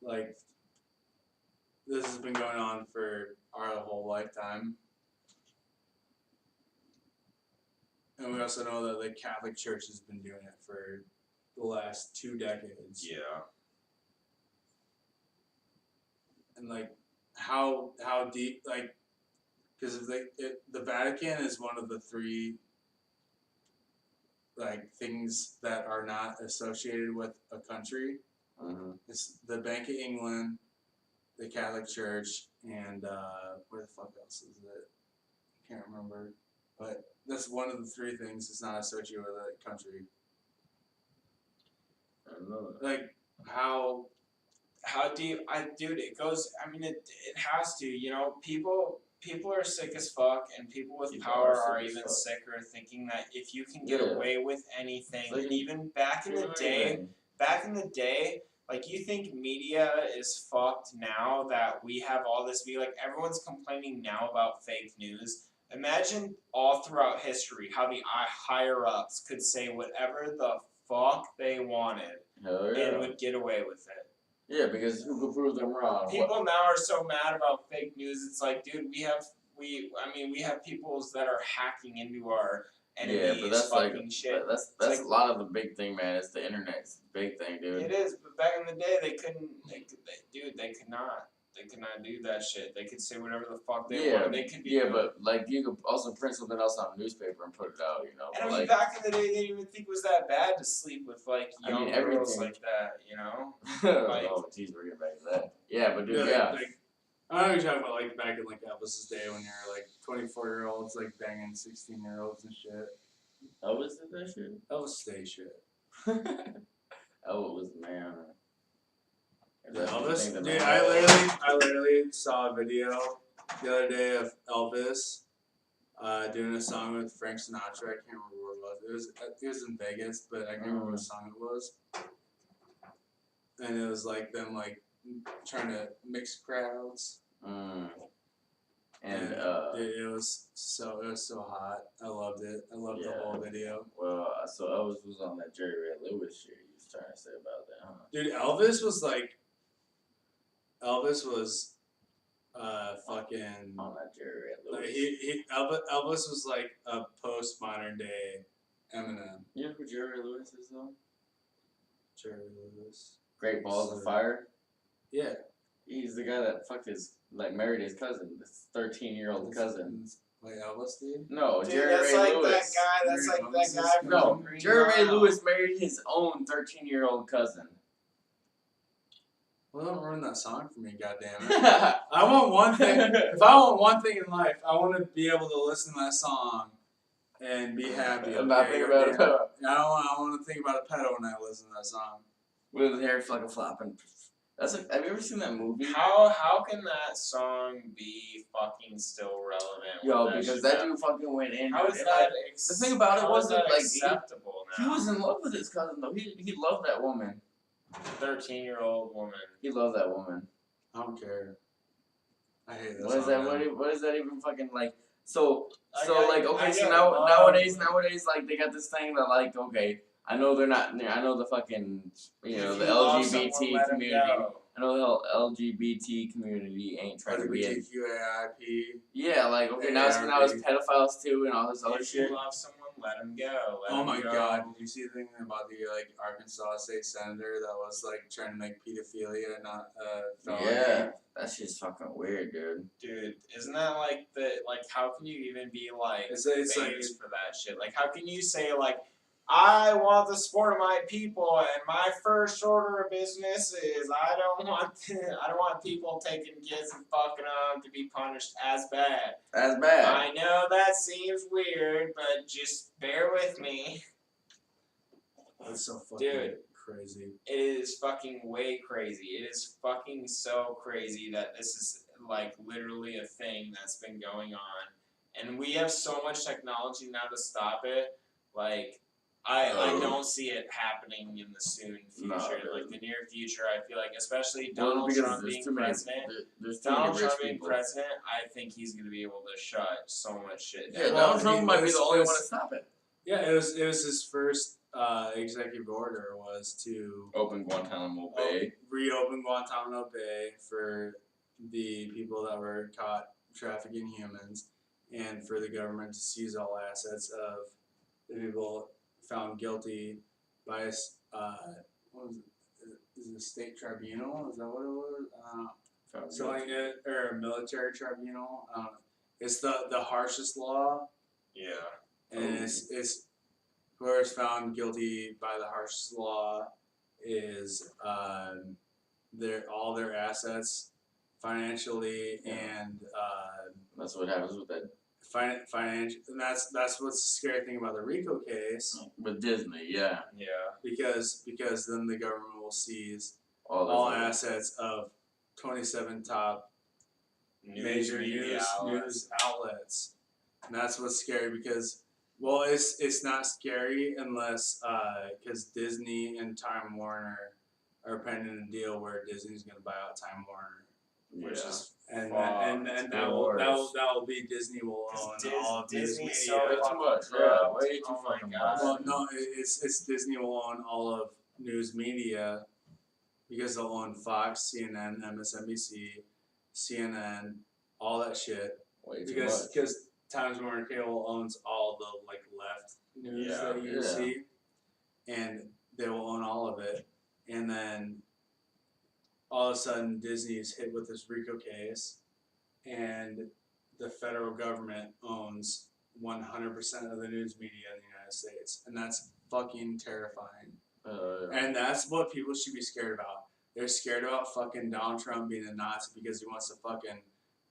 like, this has been going on for our whole lifetime, and we also know that the Catholic Church has been doing it for the last 2 decades. Yeah. And like, how deep, like, because the Vatican is one of the 3 like things that are not associated with a country. It's the Bank of England, the Catholic Church, and where the fuck else is it? Can't remember. But that's one of the 3 things that's not associated with a country. I don't know. Like how deep? Dude, it goes. I mean, it has to. You know, people are sick as fuck, and people with power are even sicker, thinking that if you can get away with anything, like, and even back in the day, like, you think media is fucked now that we have all this like everyone's complaining now about fake news. Imagine all throughout history how the higher ups could say whatever the fuck they wanted and would get away with it. Yeah, because who could prove them wrong? People now are so mad about fake news. It's like, dude, we have peoples that are hacking into our enemies. But that's fucking like shit. That's like, a lot of the big thing, man. It's the internet's the big thing, dude. It is, but back in the day, they could not do that shit. They could say whatever the fuck they want. They could be. But like you could also print something else on a newspaper and put it out, you know. And I mean, like, back in the day, they didn't even think it was that bad to sleep with like young girls everything. like that, you know. Like, oh, jeez, we're getting back to that. Yeah, but dude, like, I know you're talking about like back in like Elvis's day when you're like 24-year-olds like banging 16-year-olds and shit. Elvis did that shit. Elvis Day shit. Elvis was the man. Elvis, dude, I literally saw a video the other day of Elvis doing a song with Frank Sinatra. I can't remember what it was. It was in Vegas, but I can't remember what song it was. And it was like them like trying to mix crowds. And it was so hot. I loved it. I loved the whole video. Well, so Elvis was on that Jerry Ray Lewis shit. He used trying to say about that, huh? Dude, Elvis was fucking. On that Jerry Ray Like Lewis. Elvis was like a postmodern day Eminem. You know who Jerry Ray Lewis is though? Jerry Lewis. Great Balls of Fire. Yeah. He's the guy that married his cousin, this 13-year-old cousin. Like Elvis did? No, Dude, Jerry that's Ray like Lewis. that guy. That's Jerry like Lewis that is guy. No, from Green Jerry Ray Mile. Lewis married his own 13-year-old cousin. Well, don't ruin that song for me, goddammit. I want one thing. If I want one thing in life, I want to be able to listen to that song and be happy. I'm not thinking about a pedo. I want to think about a pedo when I listen to that song. With his hair fucking flopping. Have you ever seen that movie? How can that song be fucking still relevant? Yo, when because shit that happened? dude fucking went in. How dude, is and, that? like, the thing about it how is wasn't that like acceptable he now. was in love with his cousin though. He loved that woman. 13-year-old woman. He loved that woman. I don't care. I hate that What is song. that? now. What is that even fucking like? So I like get- okay, I so get nowadays love. like they got this thing that like okay, I know they're not. I know the fucking the If you love someone, LGBT let 'em community. go. I know the LGBT community ain't trying to be in. LGBTQAIP. Yeah, like okay, now it's pedophiles too and all this other If shit. you love someone, let them go. Let Oh 'em my go. god, did you see the thing about the Arkansas state senator that was like trying to make pedophilia not felony? Yeah, that shit's fucking weird, dude. Dude, isn't that like how can you even be like It's famous like for that shit? Like how can you say like I want the support of my people and my first order of business is I don't want people taking kids and fucking them to be punished as bad. That's bad. I know that seems weird, but just bear with me. That's so fucking Dude. crazy. It is fucking way crazy. It is fucking so crazy that this is like literally a thing that's been going on. And we have so much technology now to stop it. Like, I don't see it happening in the soon future. No, like the near future, I feel like, especially Well, Donald because Trump there's being too many- president. There's too many Donald rich Trump being people. president, I think he's gonna be able to shut so much shit Yeah, down. Well, Donald Trump he might be was- the only was- one to stop it. Yeah, it was his first executive order was to Open Guantanamo Bay. reopen Guantanamo Bay for the people that were caught trafficking humans, and for the government to seize all assets of the people found guilty by what was it? Is it a state tribunal? Is that what it was? So like or a military tribunal. It's the harshest law, Yeah. and it's whoever's found guilty by the harshest law is all their assets financially and That's what happens with that financial, and that's what's the scary thing about the RICO case, with Disney. Yeah, Yeah. because then the government will seize all all those assets of 27 top major media news outlets, and that's what's scary because well it's not scary unless because Disney and Time Warner are pending a deal where Disney's going to buy out Time Warner, which Yeah. is and Fuck, that will be Disney will own all of news Disney's media. so Way too fucking much, yeah, corrupt. way too Oh my fucking god. much. Well, no, it's Disney will own all of news media because they'll own Fox, CNN, MSNBC, CNN, all that shit. Way too much. Because Times Warner Cable owns all the like left news Yeah, that you see, and they will own all of it. And then all of a sudden, Disney is hit with this RICO case, and the federal government owns 100% of the news media in the United States, and that's fucking terrifying. And that's what people should be scared about. They're scared about fucking Donald Trump being a Nazi because he wants to fucking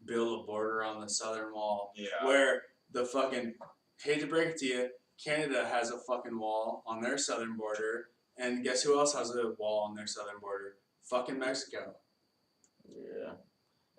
build a border on the southern wall. Yeah. Where the fucking, hate to break it to you, Canada has a fucking wall on their southern border, and guess who else has a wall on their southern border? Fucking Mexico. Yeah.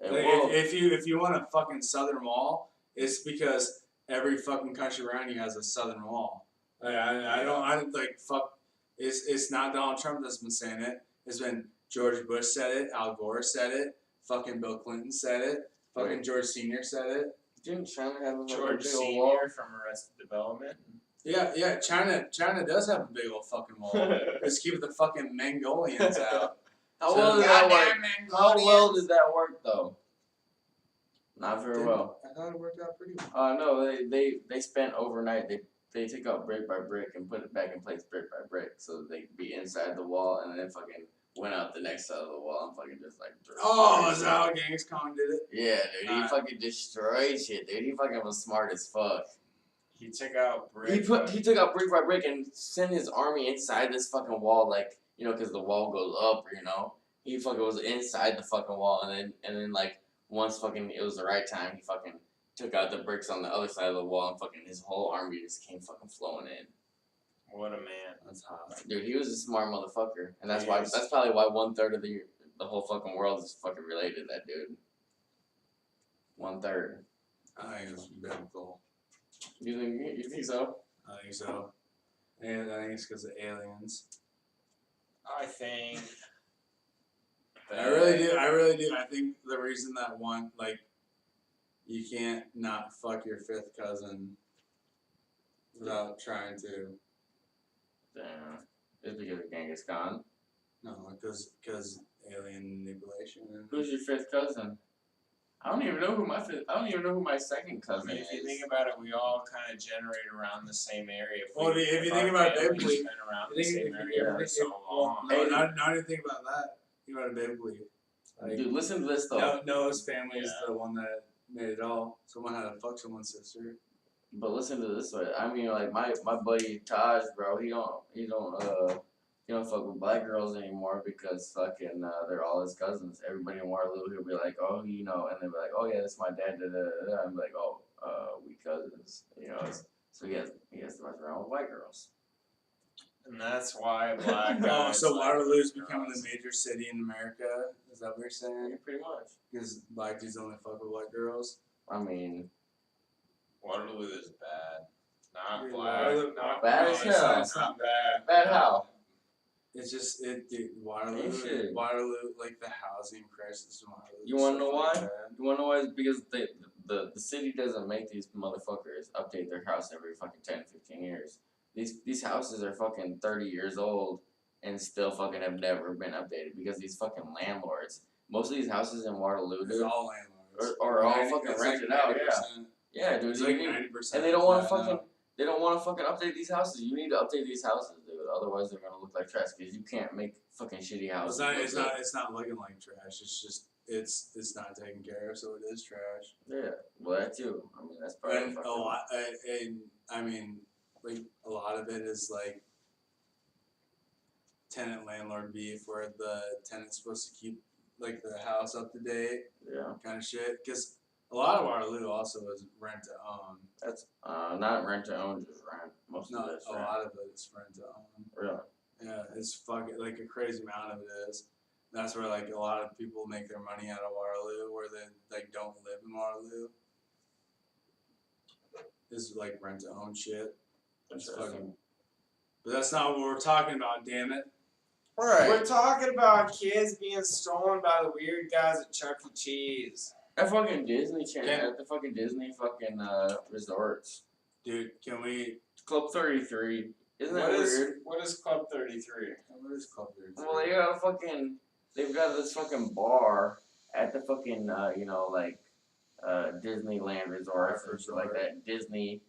Like, if you want a fucking southern wall, it's because every fucking country around you has a southern wall. Like, I don't like fuck. It's not Donald Trump that's been saying it. It's been George Bush said it. Al Gore said it. Fucking Bill Clinton said it. Fucking George Senior said it. Didn't China have a George big old wall? Senior from Arrested Development. Yeah. China does have a big old fucking wall. Just keep the fucking Mongolians out. How So well did that Goddamn work? How well Mongolians. did that work though? Not very well. I thought it worked out pretty well. No, they spent overnight. They took out brick by brick and put it back in place brick by brick, so they could be inside the wall, and then fucking went out the next side of the wall and fucking just like. Oh, destroyed is shit. that how Genghis Khan did it? Yeah, dude, he fucking destroyed shit, dude. He fucking was smart as fuck. He took out brick. He took out brick by brick and sent his army inside this fucking wall, like because the wall goes up, He fucking was inside the fucking wall, and then like once fucking it was the right time, he fucking took out the bricks on the other side of the wall, and fucking his whole army just came fucking flowing in. What a man. That's hot. Dude, he was a smart motherfucker, and that's He why is. that's probably why 1/3 of the whole fucking world is fucking related to that dude. 1/3. I think it's biblical. You think so? I think so. And I think it's because of aliens. I think. I really do. I think the reason that you can't not fuck your fifth cousin without trying to. Damn. It's because of Genghis Khan. No, because alien manipulation. Who's your fifth cousin? I don't even know who my second I cousin mean, is. if you think about it, we all kind of generate around the same area. Well, if you our think about it families biblically, been around the same area for If- so long. No, not even think about that. Think about it biblically. Dude, listen to this though. Noah's family is Yeah. the one that made it all. Someone had to fuck someone's sister. But listen to this way. I mean, like my buddy Taj, bro, he don't fuck with black girls anymore because fucking they're all his cousins. Everybody in Waterloo, he'll be like, oh, and they'll be like, oh yeah, that's my dad. I'm like, oh, we cousins, So he has to mess around with white girls. And that's why black Oh, guys. so like Waterloo's black becoming girls. a major city in America? Is that what you're saying? Pretty much. Because black dudes only fuck with white girls? I mean, Waterloo is bad. Not Dude, black. Waterloo- Not bad no, as it's hell. not- It's not bad. bad how? It's just, dude, Shit. Waterloo, like the housing crisis in Waterloo. You is wanna so know why? fucking bad. You wanna know why? It's because the city doesn't make these motherfuckers update their house every fucking 10, 15 years. These houses are fucking 30 years old and still fucking have never been updated because these fucking landlords. Most of these houses in Waterloo, It's dude, all landlords. are all 90 fucking it's rented like out. Yeah, 90%. yeah, dude. It's you like need- 90%. and they don't want to flat fucking. out. They don't want to fucking update these houses. You need to update these houses, dude. Otherwise, they're gonna look like trash because you can't make fucking shitty houses. It's not looking like trash. It's just it's not taken care of, so it is trash. Yeah, well, that too. I mean, that's part of And fucking. a lot, and I mean, like a lot of it is like tenant landlord beef, where the tenant's supposed to keep like the house up to date, Yeah, kind of shit. Because a lot of Waterloo also is rent to own. that's not rent to own, just rent. Most No, of it's a rent. lot of it is rent to own. Really. Yeah, it's fucking like a crazy amount of it is. That's where like a lot of people make their money out of Waterloo, where they like don't live in Waterloo. Is like rent to own shit. It's fucking. But that's not what we're talking about. Damn it. We're talking about kids being stolen by the weird guys at Chuck E. Cheese. At fucking Disney Channel, Okay. at the fucking Disney fucking resorts. Dude, can we? Club 33. Isn't that weird? What is Club 33? What is Club 33? Well, they've got this fucking bar at the fucking, Disneyland resorts and shit like that. Disney,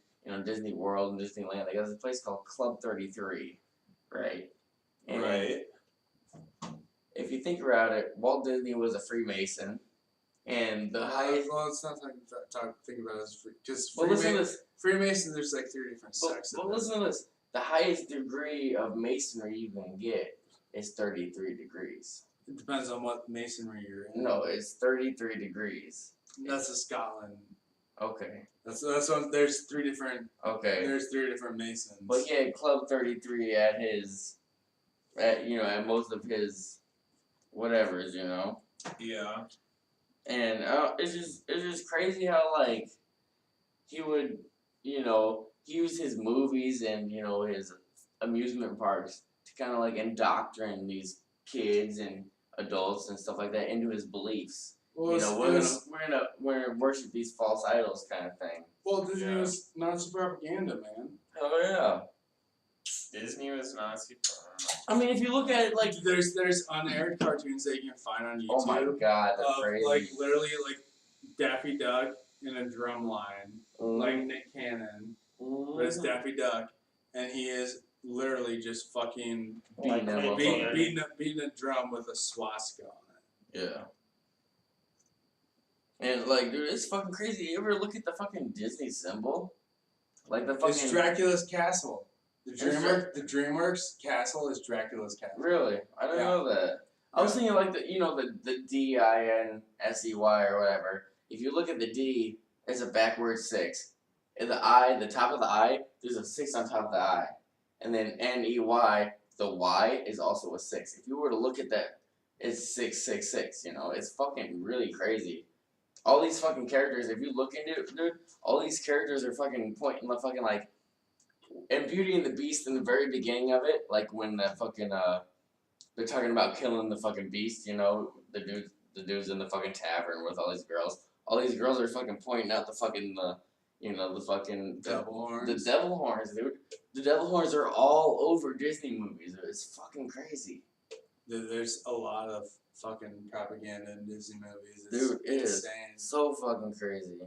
Disney World and Disneyland. They got this place called Club 33, right? And Right. if you think about it, Walt Disney was a Freemason, and the highest. Well, it's not think about it as because Well, listen to this. Freemason, there's like 3 different sects. But of it. listen to this. The highest degree of masonry you can get is 33 degrees. It depends on what masonry you're in. No, it's 33 degrees. That's a Scotland. Okay. That's one. There's 3 different. Okay. There's 3 different masons. But he had Club 33 at most of his whatevers, Yeah. And it's just crazy how like he would use his movies and his amusement parks to kind of like indoctrinate these kids and adults and stuff like that into his beliefs. Well, We're gonna worship these false idols kind of thing. Disney was Nazi propaganda, man. Oh yeah. Disney was Nazi. I mean, if you look at it, like, there's unaired cartoons that you can find on YouTube. oh my god, they're of crazy. like literally like Daffy Duck in a drum line, like Nick Cannon, but it's Daffy Duck, and he is literally just fucking beating a drum with a swastika on it. Yeah. And like, dude, it's fucking crazy. You ever look at the fucking Disney symbol? Like the fucking. It's Dracula's castle. The DreamWorks castle is Dracula's castle. Really? I didn't know that. I was thinking like the DINSEY or whatever. If you look at the D, it's a backwards 6. In the I, the top of the I, there's a 6 on top of the I. And then NEY, the Y is also a 6. If you were to look at that, it's 666. You know, it's fucking really crazy. All these fucking characters, if you look into it, dude, all these characters are fucking pointing the fucking like. And Beauty and the Beast in the very beginning of it, like when the fucking they're talking about killing the fucking beast, you know, the dudes in the fucking tavern with all these girls. All these girls are fucking pointing out the fucking the fucking devil horns. The devil horns, dude. The devil horns are all over Disney movies. It's fucking crazy. There's a lot of fucking propaganda in Disney movies. Dude, it is insane. So fucking crazy.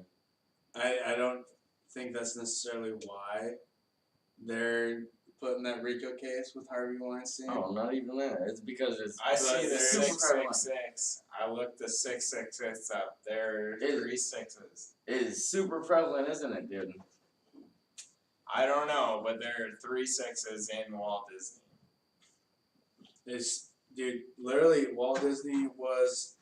I don't think that's necessarily why they're putting that RICO case with Harvey Weinstein. Oh, not even that. It's because it's. I see the super 666. I looked the 666 up. There are 3 6s. It is super prevalent, isn't it, dude? I don't know, but there are 3 6s in Walt Disney. It's dude. Literally, Walt Disney was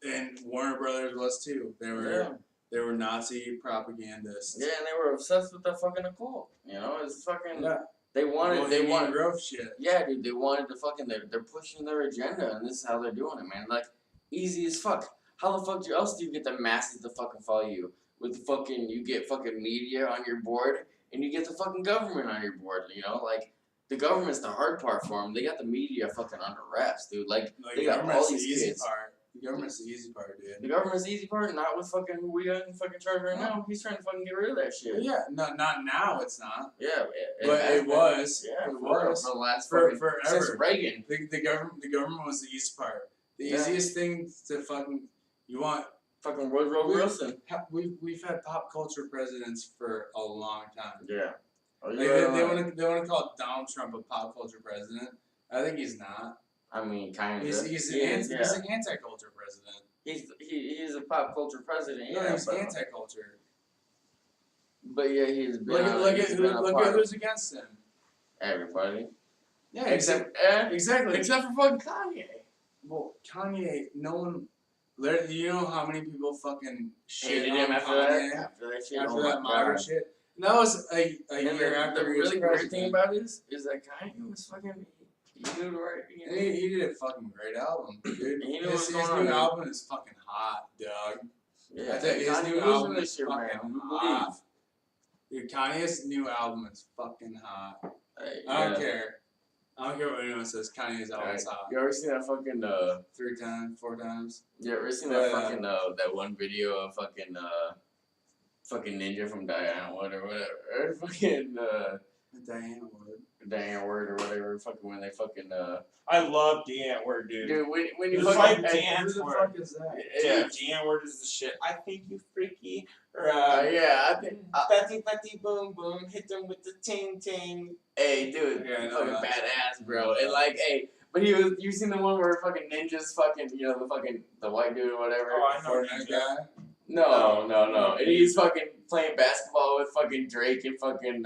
and Warner Brothers was too. They were Nazi propagandists. Yeah, and they were obsessed with the fucking occult. You know, it's fucking. Yeah. They wanted growth shit. Yeah, dude, they wanted to fucking. They're pushing their agenda, and this is how they're doing it, man. Like, easy as fuck. How the fuck else do you get the masses to fucking follow you? With fucking, you get fucking media on your board, and you get the fucking government on your board. You know, like. The government's the hard part for them. They got the media fucking under wraps, dude. Like they got all these kids. The government's the easy part, dude. The government's the easy part, not with fucking who we got in fucking charge right now. He's trying to fucking get rid of that shit. Yeah, not now. It's not. Yeah, but it was. Yeah, it was for the last forever. Since Reagan. The government was the easy part. The easiest thing to fucking you want. Fucking Woodrow Wilson. We've had pop culture presidents for a long time. Yeah. Like they want to call Donald Trump a pop culture president. I think he's not. I mean, kind of. He's an anti-culture president. He's a pop culture president. Yeah, he's anti-culture. But yeah, he's been. Look at who's against him. Everybody. Yeah, exactly. Except for fucking Kanye. Well, Kanye, no one. You know how many people fucking hated him after Kanye that that modern shit. And that was a year after the really weird thing about it is that Kanye was fucking. He knew the right. He did a fucking great album, dude. His new album is fucking hot, dog. Yeah, I think his new album is fucking hot. Dude, Kanye's new album is fucking hot. I don't care. I don't care what anyone says. Kanye's album is hot. You ever seen that fucking 3 times, 4 times? You ever seen that fucking that one video of fucking Ninja from Diane Wood or whatever? Or fucking Diane Word or whatever. Fucking when they fucking I love Diane Word, dude. Dude, when you fucking Who the fuck is that? Dude, Diane Word is the shit. I think you freaky. Or yeah, I think. Fatty boom boom, hit them with the ting ting. Hey, dude, fucking badass, bro. And like, hey, but you seen the one where fucking ninjas fucking, you know, the white dude or whatever. Oh, I know that guy. No. And he's fucking playing basketball with fucking Drake and fucking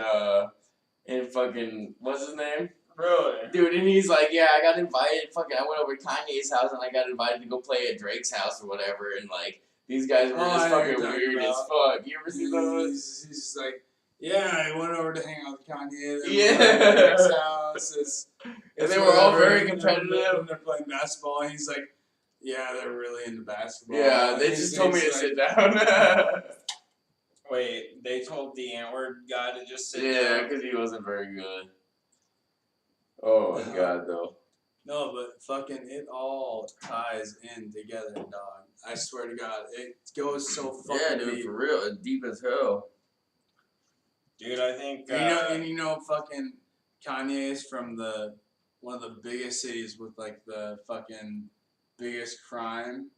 what's his name? Really? Dude, and he's like, yeah, I got invited. Fucking, I went over to Kanye's house and I got invited to go play at Drake's house or whatever. And like, these guys were just fucking weird as fuck. You ever see those? He's just like, yeah, I went over to hang out with Kanye. Yeah. Drake's house. And they were all very competitive. And they're playing basketball. And he's like, yeah, they're really into basketball. Yeah, they just told me to sit down. Wait, they told the Antword guy to just sit down? Yeah, because he wasn't very good. Oh my god, though. No, but fucking it all ties in together, dog. I swear to God, it goes so fucking deep. deep. For real, it's deep as hell. Dude, I think. And you know, fucking Kanye is from one of the biggest cities with like the fucking biggest crime.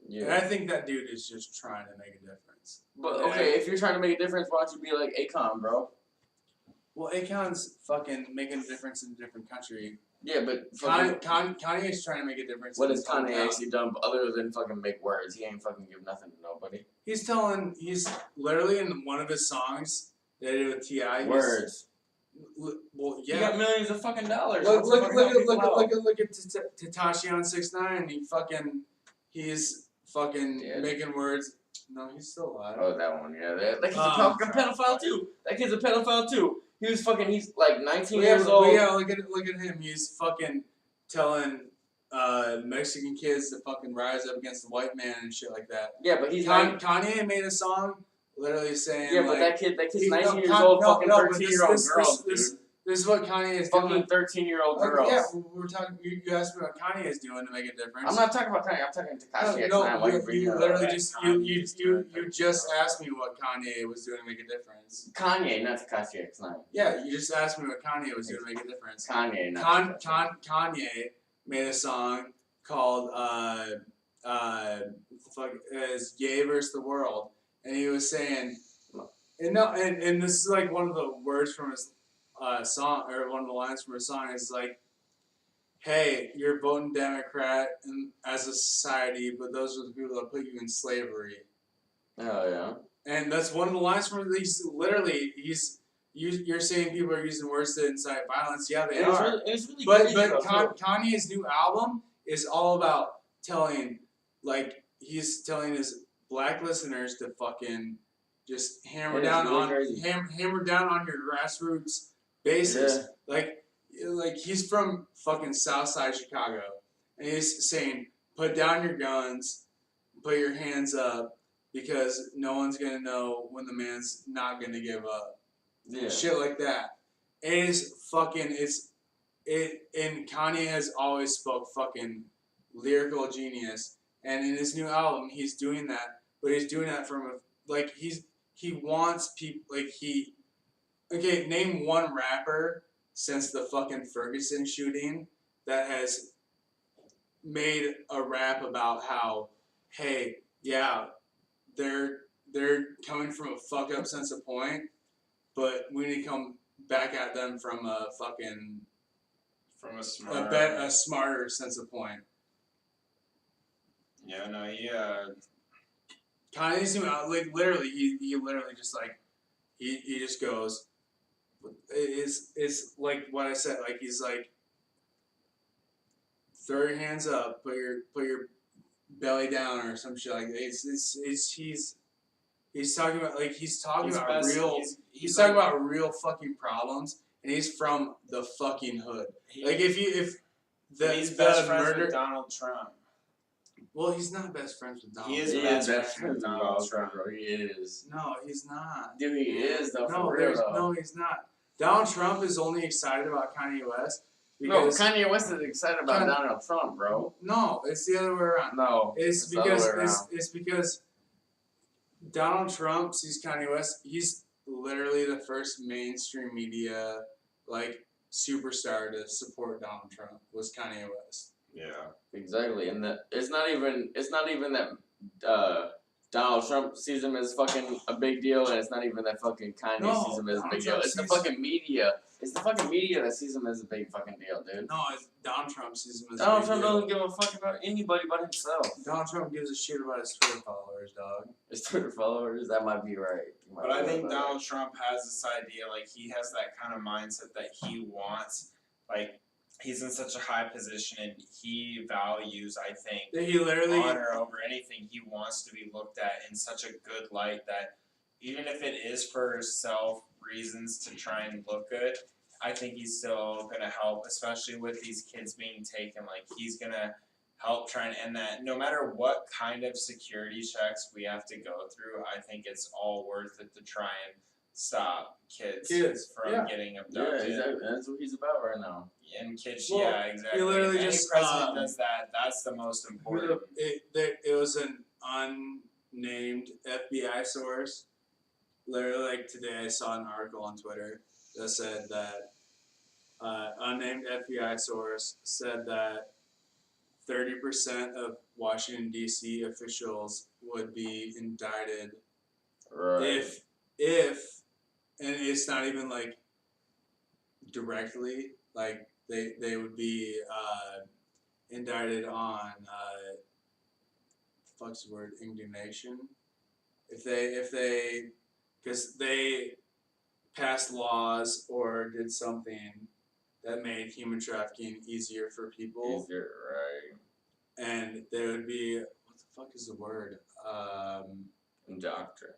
Yeah. And I think that dude is just trying to make a difference. But okay, if you're trying to make a difference, why don't you be like Akon, bro? Well, Akon's fucking making a difference in a different country. Yeah, but Kanye's trying to make a difference. What in has his Kanye hometown. actually done other than fucking make words? He ain't fucking give nothing to nobody. He's literally in one of his songs that he did with T.I. Words. Well, yeah. He got millions of fucking dollars. Look at Tatashi on 6ix9ine. He's fucking making words. No, he's still alive. Oh, that one, yeah. That kid's a fucking pedophile too. That kid's a pedophile too. He's like 19 years old. Yeah, look at him. He's fucking telling Mexican kids to fucking rise up against the white man and shit like that. Yeah, but he's Kanye made a song literally saying. Yeah, but that kid's 19 years old, fucking 13-year-old girls, dude. This is what Kanye is doing. Fucking 13-year-old girls. Yeah, we're talking. You asked me what Kanye is doing to make a difference. I'm not talking about Kanye. I'm talking Tekashi X9. You literally you just asked me what Kanye was doing to make a difference. Kanye, not Tekashi X9. Yeah, you just asked me what Kanye was doing to make a difference. Kanye, not Kanye made a song called is Gay versus the World, and he was saying, and this is like one of the words from his song, or one of the lines from his song is like, hey, you're voting Democrat as a society, but those are the people that put you in slavery. Oh, yeah. And that's one of the lines from you're saying people are using words to incite violence. Yeah, they are. It's really but Kanye's new album is all about he's telling his black listeners to fucking just hammer down on your grassroots basis. Yeah. Like he's from fucking Southside Chicago, and he's saying, put down your guns, put your hands up, because no one's gonna know when the man's not gonna give up. Yeah. Shit like that. It is fucking and Kanye has always spoke fucking lyrical genius, and in his new album he's doing that, but he's doing that from he wants people name one rapper since the fucking Ferguson shooting that has made a rap about how, hey, yeah, they're coming from a fuck up sense of point, but we need to come back at them from a fucking a smarter sense of point. Yeah, no, Kanye's new literally he literally just he just goes, it's like what I said, he's like, throw your hands up, put your belly down or some shit like that. He's talking about he's talking about real fucking problems, and he's from the fucking hood. He's best friends with Donald Trump. Well, he's not best friends with Donald Trump. He is best friends with Donald Trump, bro. He is. No, he's not. Dude, he is, though. No, he's not. Donald Trump is only excited about Kanye West. No, Kanye West is excited about Donald Trump, bro. No, it's the other way around. No, it's because Donald Trump sees Kanye West. He's literally the first mainstream media superstar to support Donald Trump was Kanye West. Yeah, exactly, and it's not even that Donald Trump sees him as fucking a big deal, and it's not even that fucking Kanye sees him as a big deal. It's the fucking media. It's the fucking media that sees him as a big fucking deal, dude. No, it's Donald Trump sees him as a big deal. Donald Trump doesn't give a fuck about anybody but himself. Donald Trump gives a shit about his Twitter followers, dog. His Twitter followers? That might be right. But I think Donald Trump has this idea, he has that kind of mindset that he wants, he's in such a high position, and he values, I think, honor over anything. He wants to be looked at in such a good light that even if it is for self reasons to try and look good, I think he's still going to help, especially with these kids being taken. He's going to help try and end that. No matter what kind of security checks we have to go through, I think it's all worth it to try and stop kids from getting abducted. Yeah, exactly. That's what he's about right now. And kids, yeah, exactly. He literally if any president does that, that's the most important. It was an unnamed FBI source literally, like today, I saw an article on Twitter that said that unnamed FBI source said that 30% of Washington D.C. officials would be indicted Right. if and it's not even like directly like they would be indicted on fuck's the word, indignation, if they because they passed laws or did something that made human trafficking easier for people, Easier, right. and they would be, what the fuck is the word, Indoctrined.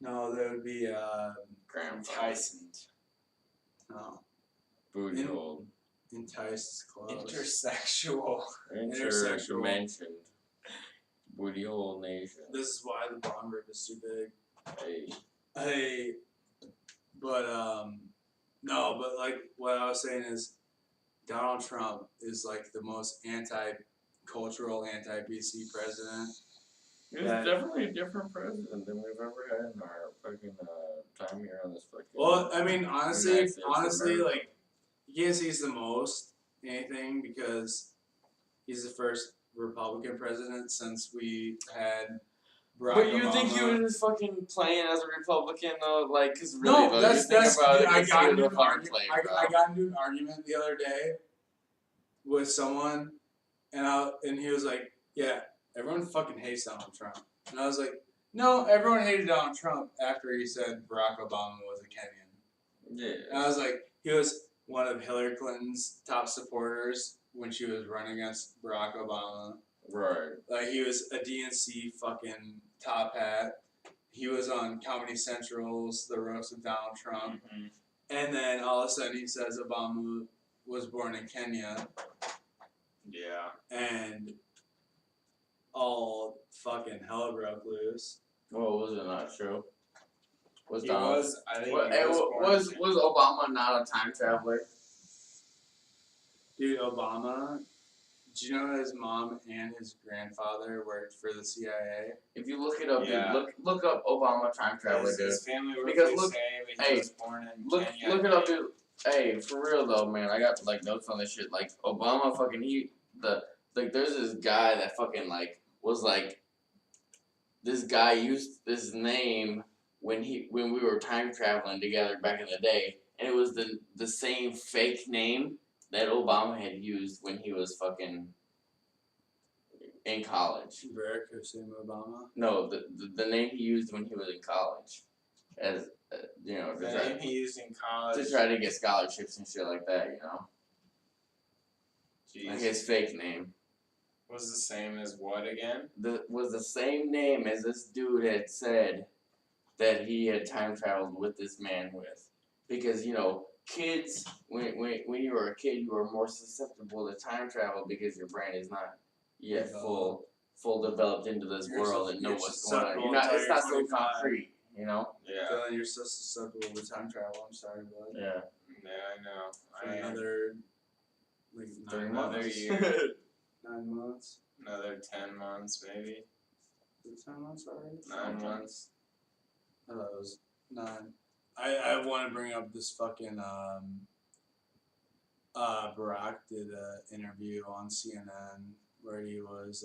no, they would be Grandfather. Enticed. no, Booty hole. enticed is close. Intersexual. Intersexual. Interdimensioned. Booty hole nation. This is why the bomb rip is too big. Hey. But no, but like what I was saying is Donald Trump is like the most anti-cultural, anti-BC president. He was definitely a different president than we've ever had in our fucking time here on this fucking. Well, I mean, honestly, America. like you can't say he's the most anything because he's the first Republican president since we had Barack But you Obama. think he was fucking playing as a Republican though? Like, cause really, No, though, that's you think about dude, it, I he got was into a an fucking argument. player, I got into an argument the other day with someone, and he was like, "Yeah, everyone fucking hates Donald Trump," and I was like, "No, everyone hated Donald Trump after he said Barack Obama was a Kenyan." Yeah. And I was like, he was one of Hillary Clinton's top supporters when she was running against Barack Obama. Right. Like, he was a DNC fucking top hat. He was on Comedy Central's The Roast of Donald Trump. Mm-hmm. And then all of a sudden he says Obama was born in Kenya. Yeah. And all fucking hell broke loose. Well, was it not true? Was He Donald? was. I think What, he was. was Obama not a time traveler? Dude, Obama, did you know his mom and his grandfather worked for the CIA? If you look it up, Yeah. dude, look up Obama time traveler, dude. His family worked Because for the look- CIA, but hey, he was born in Look Kenya. it up, dude. Hey, for real though, man. I got like notes on this shit. Like Obama, fucking there's this guy that fucking like was like, this guy used this name when we were time traveling together back in the day, and it was the same fake name that Obama had used when he was fucking in college. Barack Hussein Obama? No, the name he used when he was in college, as you know, The name he used in college. to try to get scholarships and shit like that, you know. Jeez. Like his fake name Was the same as what again? was the same name as this dude had said that he had time traveled with this man with, because you know, kids when you were a kid, you were more susceptible to time travel because your brain is not yet full developed into this world and know what's going on. You're not. It's not so concrete, you know. Yeah. Feeling you're so susceptible to time travel. I'm sorry, bud. Yeah. Yeah, I know. For I am. another, like, 9 Another months. year. 9 months. Another 10 months, maybe. Is it 10 months already? 9 months. I thought it was 9. I want to bring up this fucking Barack did an interview on CNN where he was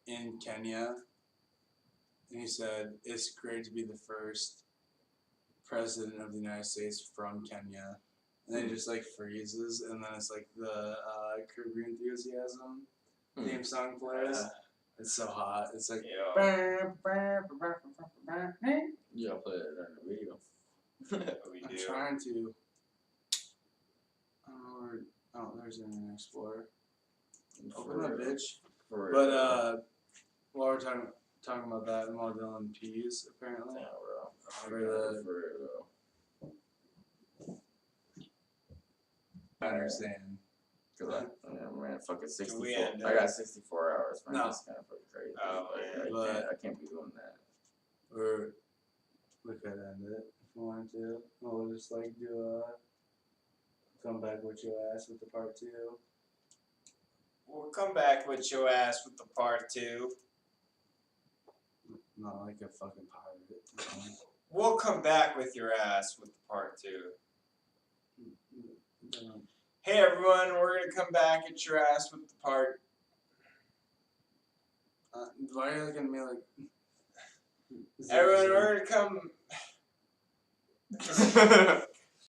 in Kenya, and he said it's great to be the first president of the United States from Kenya, and then he just like freezes, and then it's like the Curb Your Enthusiasm theme song plays. It's so hot. It's like. Yeah. You gotta play it in the video. We I'm do. trying to. I don't know where. Oh, there's Internet Explorer. Open that bitch. For But while we're talking about that, I'm all doing peas apparently. Yeah, bro. For the- For real, though. I understand. Cause man, fucking 64. We end I it. got 64 hours, man. No. That's kind of fucking crazy. Oh, Like, man. I can't be doing that. Or we could end it if we wanted to. We'll just like do a come back with your ass with the part 2. We'll come back with your ass with the part 2. Not like a fucking pirate. We'll come back with your ass with part 2. Hey everyone, we're gonna come back at your ass with the part. Why are you looking at me like? Everyone, we're gonna come.